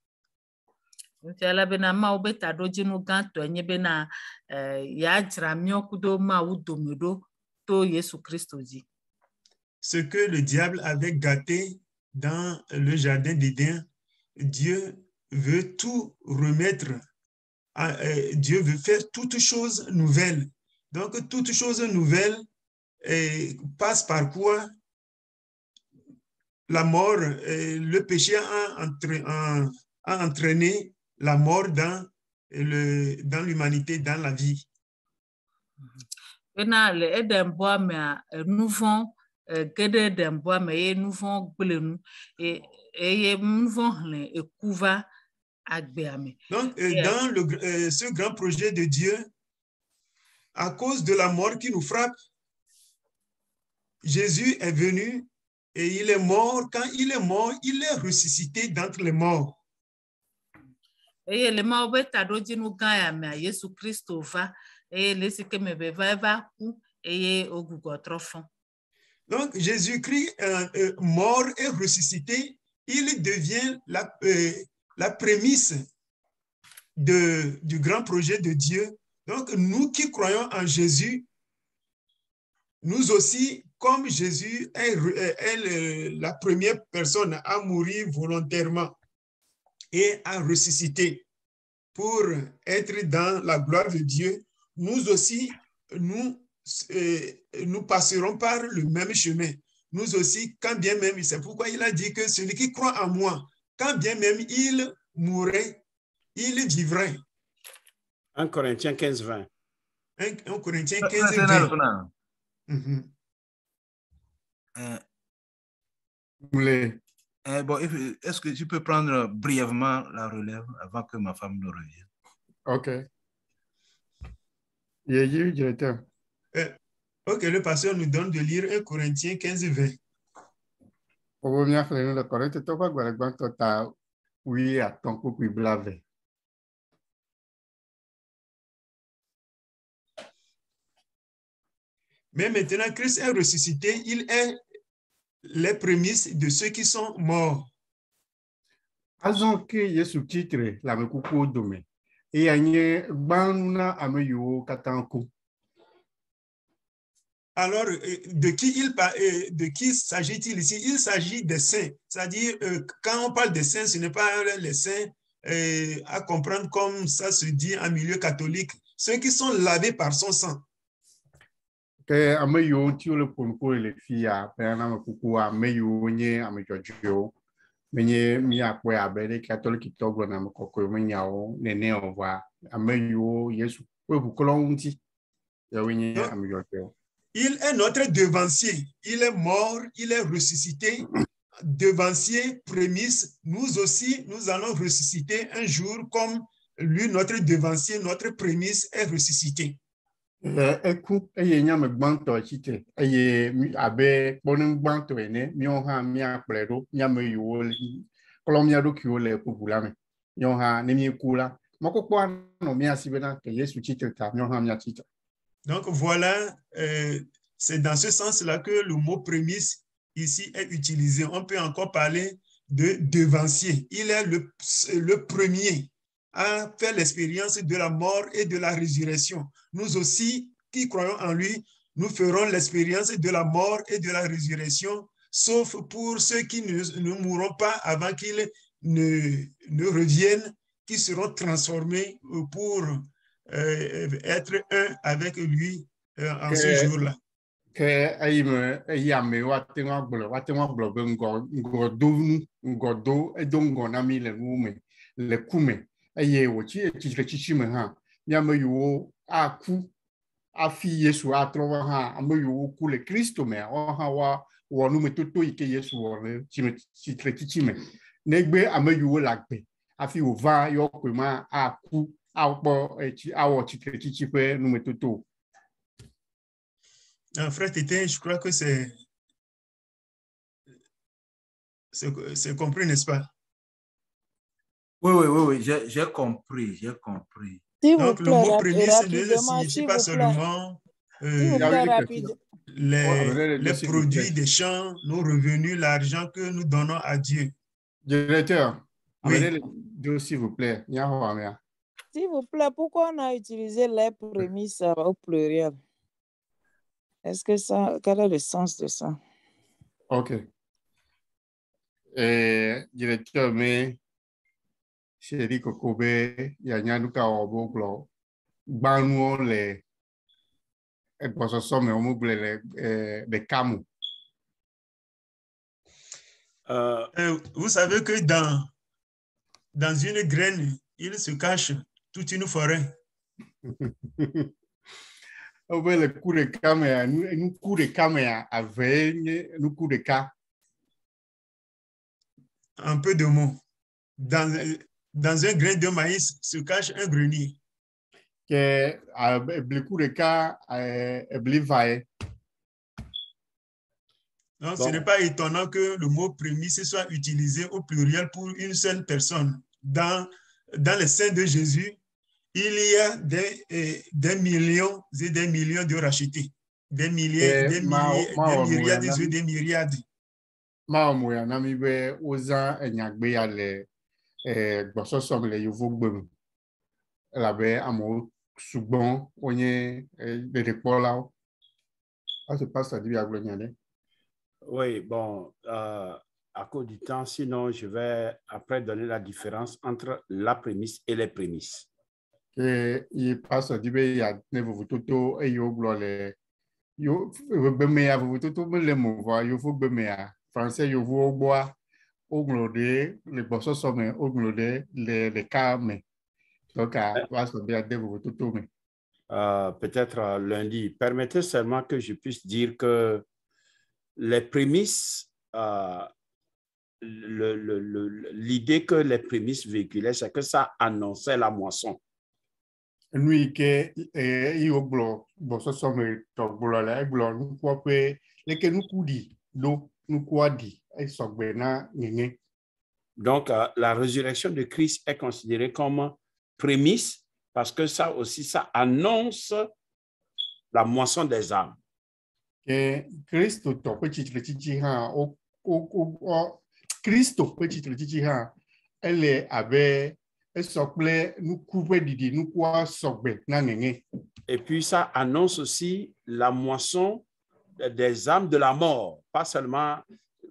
Ntiala bena ma obeta doji nu ganto enye bena ya jra miokudo ma udomedo to Yesu Christo ji. Ce que le diable avait gâté dans le jardin d'Éden, Dieu veut tout remettre. Dieu veut faire toutes choses nouvelles. Donc, toutes choses nouvelles passent par quoi? La mort, le péché a entraîné la mort dans l'humanité, dans la vie. Bena le edemboa me nouvon gede demboa me ye nouvon gbelenu et nouvon le ekuva agbeame. Donc dans ce grand projet de Dieu, à cause de la mort qui nous frappe, Jésus est venu et il est mort. Quand il est mort, il est ressuscité d'entre les morts. Et le ma obeta doji nu gaya me Yesu Christo va et le sike me va ku et ogugo trofon. Donc Jésus-Christ mort et ressuscité, il devient la prémisse du grand projet de Dieu. Donc nous qui croyons en Jésus, nous aussi, comme Jésus est la première personne à mourir volontairement et à ressusciter pour être dans la gloire de Dieu, nous aussi, nous passerons par le même chemin. Nous aussi, quand bien même, c'est pourquoi il a dit que celui qui croit en moi, quand bien même il mourrait, il vivrait. 1 Corinthiens 15, 20. 1 Corinthiens 15, 20. Bon, est-ce que tu peux prendre brièvement la relève avant que ma femme ne revienne? OK. Directeur. OK, le pasteur nous donne de lire 1 Corinthiens 15, 20. Mais maintenant, Christ est ressuscité, il est les prémices de ceux qui sont morts. Azon ke Yesu titre la me kuku dome. Et anye banuna ameyo katanku. Alors, de qui s'agit-il ici? Il s'agit des saints. C'est-à-dire, quand on parle des saints, ce n'est pas les saints à comprendre comme ça se dit en milieu catholique. Ceux qui sont lavés par son sang. Que ameyo ti le ponko le fia, pena me kuku ameyo nye amejojo. Menye mi akwe abere catholique togo na me kokko menyao nene onwa ameyo Yesu. We bukolon ti. Ya wenye amejojo. Il est notre devancier. Il est mort, il est ressuscité. Devancier, prémisse, nous aussi, nous allons ressusciter un jour comme lui, notre devancier, notre prémisse est ressuscité. Eku eye nyame gbanto chite eye abe bonin gbanto ene mi on ha mi apledo nyame yo kolomia do ki o le populame yo ha ne mi kula makoko no mi asibena ke Yesu chite ta mi on ha mi chite. Donc voilà, c'est dans ce sens-là que le mot prémisse ici est utilisé. On peut encore parler de devancier. Il est le premier à faire l'expérience de la mort et de la résurrection. Nous aussi, qui croyons en lui, nous ferons l'expérience de la mort et de la résurrection, sauf pour ceux qui ne mourront pas avant qu'ils ne reviennent, qui seront transformés pour être un avec lui en ce jour-là. Que aime ayame watenwa glo ngodo edongo na mi le ngume le kume aye wochi chichi me ha nyame yo aku afi Yesu atrowa ha ameyo ku le Kristo me o ha wa wonu me toto ike Yesu wonu chichi me negbe ameyo lagbe afi ova yo pe ma aku awo chichi pe nu me toto. Frère Tété, je crois que c'est compris, n'est-ce pas? Oui, j'ai compris, j'ai compris. S'il vous Donc, le plaît, mot prémisse ne rapidement, signifie s'il pas vous plaît. seulement S'il vous plaît, rapide. les produits des champs, nos revenus, l'argent que nous donnons à Dieu. Directeur, Oui. amenez les deux, s'il vous plaît. S'il vous plaît, pourquoi on a utilisé les prémices au pluriel? Est-ce que ça, quel est le sens de ça? OK. Directeur, mais chéri Kokobe, Yanyanuka Oboglo, Banu les expositions, les camus. Vous savez que dans une graine, il se cache toute une forêt. Le coup de caméra, nous coup de caméra avec nous coup de cas. Un peu de mots. Dans un grain de maïs se cache un grenier. Que le coup de cas est blivaé. Donc, ce n'est pas étonnant que le mot prémisse soit utilisé au pluriel pour une seule personne. Dans le sein de Jésus, il y a des millions et des millions de rachetés. Des milliers, des myriades et des myriades. Maomoya namibe oza enyagbe ya le gbososom le yovo gbem. Labe amo sugbon onye de pola. Ah, c'est pas ça dit à Gloniane. Oui, bon, à cause du temps, sinon je vais après donner la différence entre la prémisse et les prémices. Que il passe à dire ya ne vous toto et yo glole. Yo beme ya vous toto me le mova yo fo beme ya. Français yo vo bois au glode les gbososom au glode les carmes. Donc va se bien de vous toto me. Peut-être lundi. Permettez seulement que je puisse dire que les prémices, l'idée que les prémices véhiculaient, c'est que ça annonçait la moisson. Nous que yo boso somme to blola nous quoi que les que nous coudi l'eau nous quoi dit et sogbena nene. Donc la résurrection de Christ est considérée comme prémisse parce que ça aussi ça annonce la moisson des âmes. Que Christ to petit ha o Christ petit ha elle est avec et soble nous couper didi nous quoi sogbe na nene. Et puis ça annonce aussi la moisson des âmes de la mort, pas seulement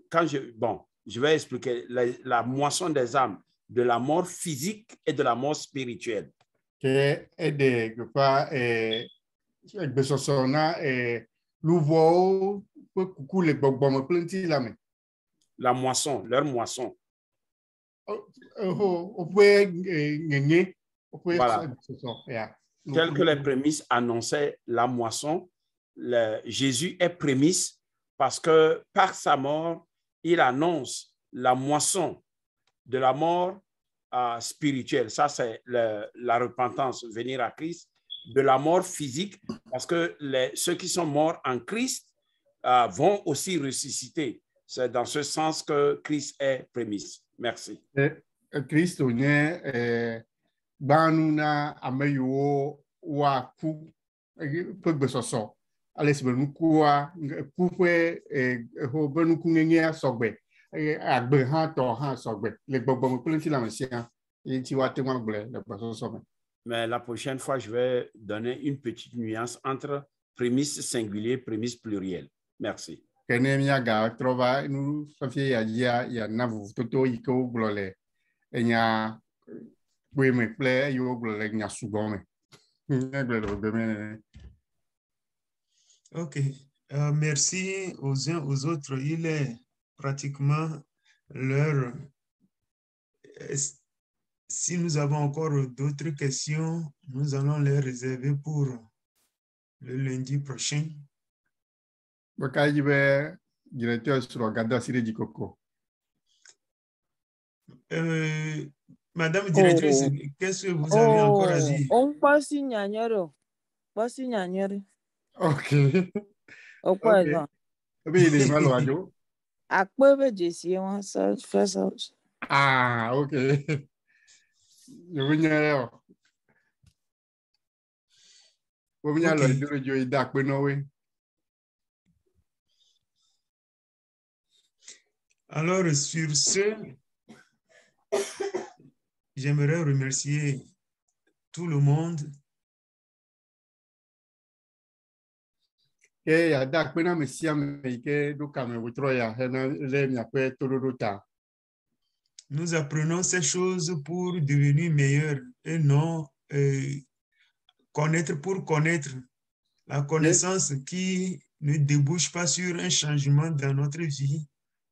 quand je vais expliquer la moisson des âmes de la mort physique et de la mort spirituelle. Que est de pas besosona louvo coucou les bonbons plenty la mais la moisson, leur moisson. Voilà. Tel que les prémices annonçaient la moisson, Jésus est prémisse parce que par sa mort, il annonce la moisson de la mort spirituelle. Ça, c'est la repentance, venir à Christ, de la mort physique, parce que ceux qui sont morts en Christ vont aussi ressusciter. C'est dans ce sens que Christ est prémisse. Merci. Christ est banuna ameyo wa ku pe soso ale se benu kuwa ku pe ho benu ku ngenia sogbe agbe ha to ha sogbe le gbogbo mo plenty la mesia et ti wa te wa ble le soso. Mais la prochaine fois je vais donner une petite nuance entre prémisse singulier prémisse pluriel. Merci. Kenemia ga trova nu sofie ya na vu toto iko glole enya oui, mais plaît, yo glole nya subome. Ok. Merci aux uns aux autres. Il est pratiquement l'heure. Si nous avons encore d'autres questions, nous allons les réserver pour le lundi prochain. Directeur sur Gada Siri du Coco. Madame directrice, qu'est-ce que vous avez encore à dire? On passe signaler. Pas signaler. Ok. Au point, Ok. non. Oui, il est mal au radio. À quoi veut-je dire, ça, fais ça. Ah, ok. Je veux dire, je veux dire, Ok. le radio est d'accord, non, oui. Alors, sur ce, j'aimerais remercier tout le monde. Et il y a d'accord, mais si Américain, donc, quand même, vous trouvez, il y a pas tout le temps. Nous apprenons ces choses pour devenir meilleurs et non connaître pour connaître. La connaissance qui ne débouche pas sur un changement dans notre vie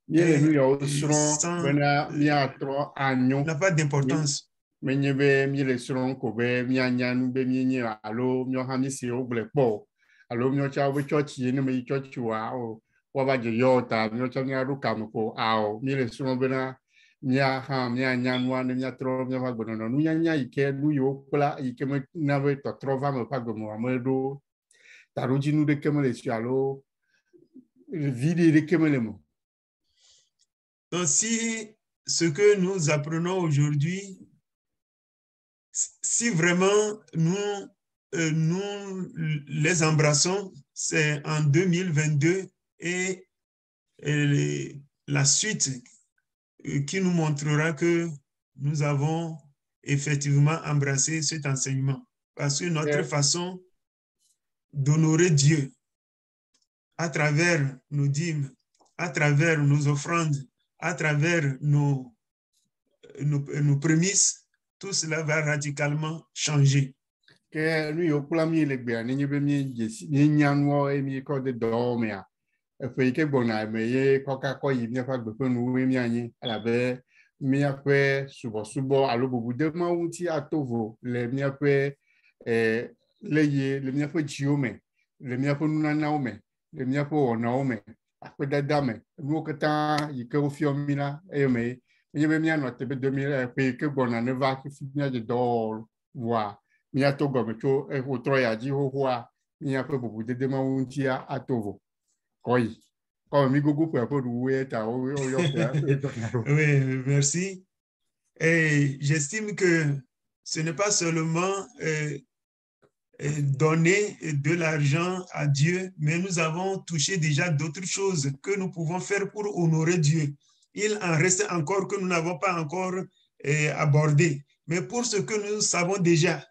Miele nu yo est sron bena mia tro anyo n'a pas d'importance. menye be miele sron ko be mia nyanu be mienye alo mio ha mi si ogle po alo mio cha we church ni me church wa o wa ba je yo ta mio cha nya ru kam ko ao miele sron bena mia ha mia nyanu an mia tro mia ba gbono no nya nya ike nu yo kula ike me na we to tro va me pa gbomo amedo taruji nu de kemele si alo vide de kemele mo. Donc, si ce que nous apprenons aujourd'hui, si vraiment nous les embrassons, c'est en 2022 et la suite qui nous montrera que nous avons effectivement embrassé cet enseignement. Parce que notre façon d'honorer Dieu à travers nos dîmes, à travers nos offrandes, à travers nos prémices, tout cela va radicalement changer. Que lui au plan mi le gbe ni be mi jesi ni nyanwo e mi ko de do me a e fe ke gbona me ye ko ka ko yi mi fa gbe pe nu we mi anyi ala be mi a pe subo alo bubu de ma unti atovo le mi a pe le ye le mi a pe jiome le mi a pe nuna na ome le mi a pe ona ome a pe dada me nu ko ta yi ke o fi o mi na e me ye be mi ano te be 2000 pe ke gbona ne va ki fi mi de do wa mia to gomecho e utroya ji hohua mia pe bubu de ma untia atovo koi ko mi gugu pe po duwe ta o yo Oui, merci. Et j'estime que ce n'est pas seulement donner de l'argent à Dieu, mais nous avons touché déjà d'autres choses que nous pouvons faire pour honorer Dieu. Il en reste encore que nous n'avons pas encore abordé. Mais pour ce que nous savons déjà,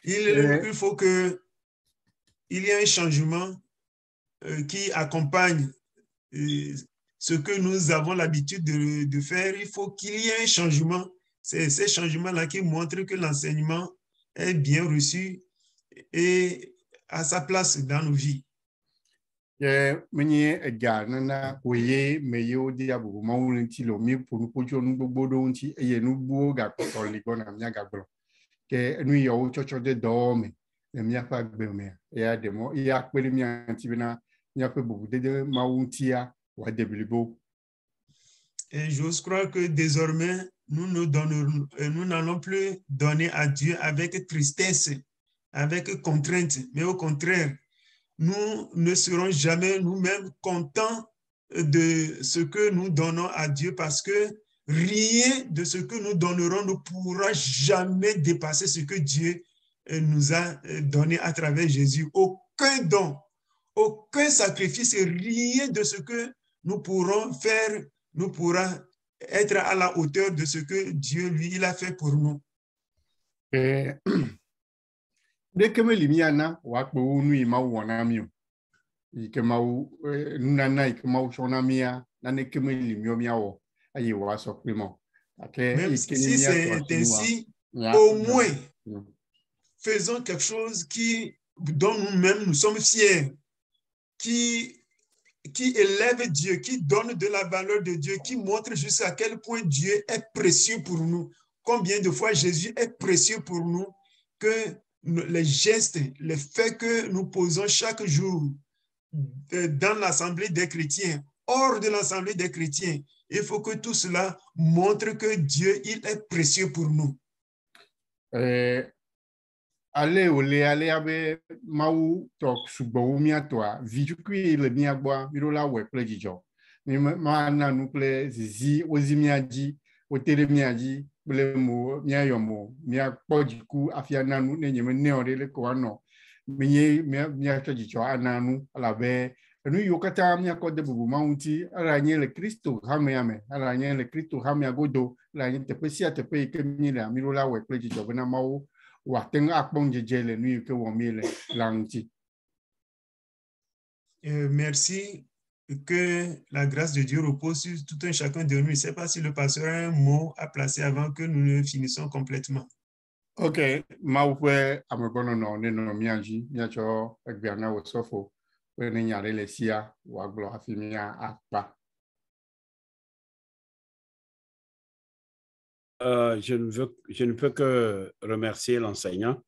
il faut qu'il y ait un changement qui accompagne ce que nous avons l'habitude de faire. Il faut qu'il y ait un changement. C'est ces changements-là qui montrent que l'enseignement est bien reçu et à sa place dans nos vies. menye ega na oye meyo di abu ma won ti lo mi ponu pojo nu gbogbo do nti eye nu gbo ga ko li go na mi aga gbo ke nu yo chocho de do me le mi afa gbe me ya de mo ya pe mi anti bina ya pe bubu de ma won ti ya wa de bilibo. Et j'ose croire que désormais nous n'allons plus donner à Dieu avec tristesse, avec contrainte, mais au contraire, nous ne serons jamais nous-mêmes contents de ce que nous donnons à Dieu parce que rien de ce que nous donnerons ne pourra jamais dépasser ce que Dieu nous a donné à travers Jésus. Aucun don, aucun sacrifice, rien de ce que nous pourrons faire ne pourra être à la hauteur de ce que Dieu, lui, il a fait pour nous. De keme limiana wa pe unu ima wona mi o ike ma nuna ike ma shona mia na ne keme limio mia wo ayi wa so pe mo ake même ike si c'est ainsi au moins faisons quelque chose dont nous-mêmes nous sommes fiers, qui élève Dieu, qui donne de la valeur de Dieu, qui montre jusqu'à quel point Dieu est précieux pour nous. Combien de fois Jésus est précieux pour nous, que les gestes, les faits que nous posons chaque jour dans l'assemblée des chrétiens, hors de l'assemblée des chrétiens, il faut que tout cela montre que Dieu, il est précieux pour nous. Ale ole ale abe mau to sugbo mia toa vidukui le mia gba miro la we kple dzidzɔ mi ma na nu kple zizi wozi mia dzi wotere mia dzi kple mo mia yɔmo mia kpɔ dziku afia na nu ne nye me ne o le ko anɔ mi mia tɔ dzidzɔ ana nu alabe enu yiwo katã mia kɔ de bubu ma ŋuti ala nye le Kristo hamea me ala nye le Kristo hamea godo ala nye teƒe sia teƒe yi ke mi le miro la we kple dzidzɔ bena mawo Merci, que la grâce de Dieu repose sur tout un chacun de nous. Je ne sais pas si le pasteur a un mot à placer avant que nous ne finissons complètement. Ok, maupwe amebono no neno mianji miacho egbiana wosofo wene nyare lesia waglo afimia akpa. Je ne peux que remercier l'enseignant.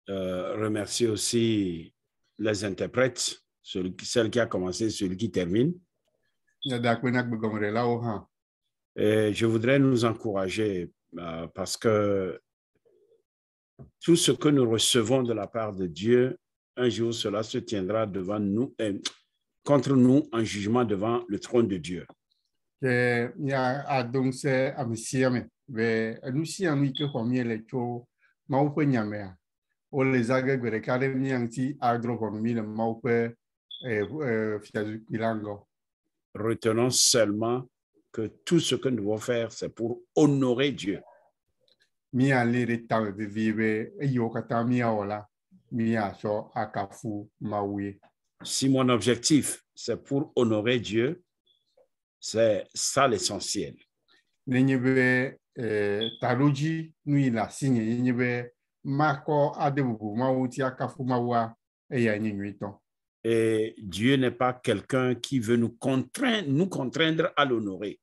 Remercier aussi les interprètes, celle qui a commencé, celui qui termine. Et je voudrais nous encourager parce que tout ce que nous recevons de la part de Dieu, un jour cela se tiendra devant nous, contre nous en jugement devant le trône de Dieu. Que mia adong se amisiame ve anusia mi ke homie le cho mau pe nyamea o le zage gre kare mi anti agro mi le mau pe fiazu kilango. Retenons seulement que tout ce que nous devons faire c'est pour honorer Dieu. Mi ale re ta vive e yo kata mi ola mi aso akafu maui. Si mon objectif c'est pour honorer Dieu, c'est ça l'essentiel. Nenyebe taroji nui la signe nenyebe mako adebubu mawuti akafu mawa eya nyinuito. Et Dieu n'est pas quelqu'un qui veut nous contraindre à l'honorer.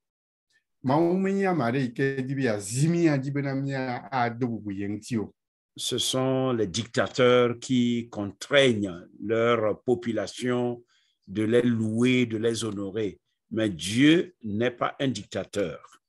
Ce sont les dictateurs qui contraignent leur population de les louer, de les honorer. Mais Dieu n'est pas un dictateur.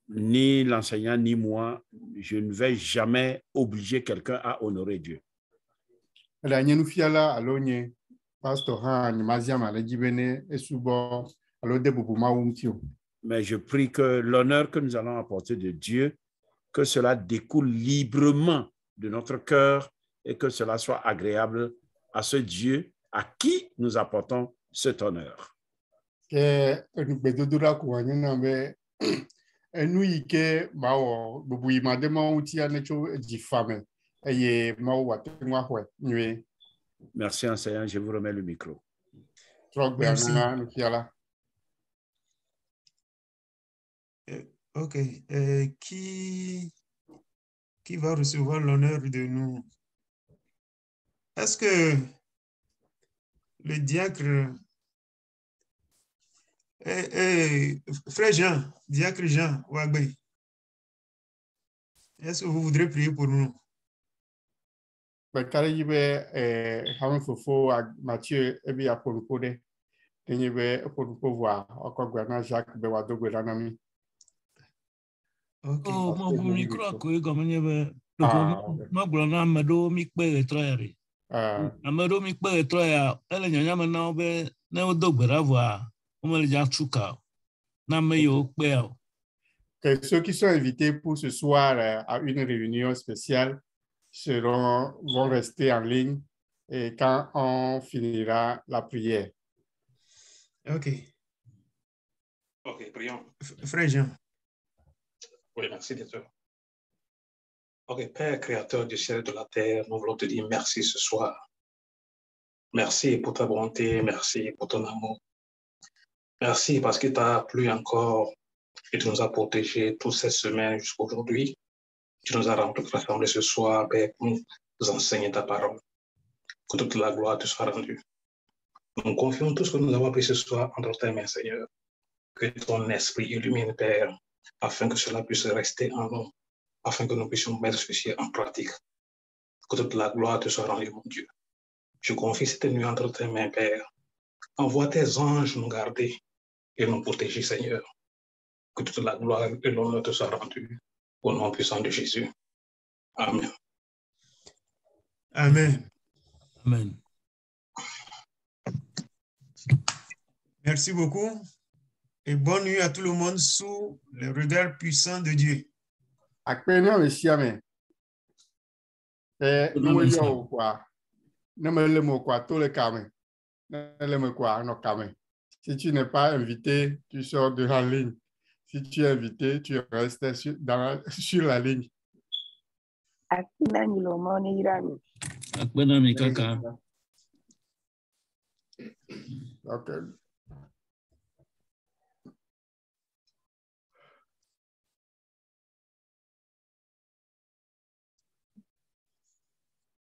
Ni l'enseignant ni moi, je ne vais jamais obliger quelqu'un à honorer Dieu. Mais je prie que l'honneur que nous allons apporter de Dieu, que cela découle librement de notre cœur et que cela soit agréable à ce Dieu à qui nous apportons cet honneur. Merci, enseignant. Je vous remets le micro. Merci. Ok. Qui va recevoir l'honneur de nous? Est-ce que le diacre, frère Jean, diacre Jean Ouagbe, est-ce que vous voudrez prier pour nous? Okay. Que ceux qui sont invités pour ce soir à une réunion spéciale vont rester en ligne et quand on finira la prière. Ok. Ok, prions. Frère Jean. Oui, merci bien sûr. Ok, Père créateur du ciel et de la terre, nous voulons te dire merci ce soir. Merci pour ta bonté, merci pour ton amour. Merci parce que tu as plu encore et tu nous as protégés toutes ces semaines jusqu'à aujourd'hui. Tu nous as rassemblés ce soir, Père, pour nous enseigner ta parole. Que toute la gloire te soit rendue. Nous confions tout ce que nous avons appris ce soir entre tes mains, Seigneur. Que ton esprit illumine, Père, afin que cela puisse rester en nous, afin que nous puissions mettre ceci en pratique. Que toute la gloire te soit rendue, mon Dieu. Je confie cette nuit entre tes mains, Père. Envoie tes anges nous garder et nous protéger, Seigneur. Que toute la gloire et l'honneur te soient rendus au nom puissant de Jésus. Amen. Amen. Amen. Merci beaucoup. Et bonne nuit à tout le monde sous le regard puissant de Dieu. Akpenya mesiame. Nous yo quoi. Ne me le mot quoi tout le kame. Ne le me quoi no kame. Si tu n'es pas invité, tu sors de la ligne. Si tu es invité, tu restes sur la ligne. Akpena mi kaka. Okay.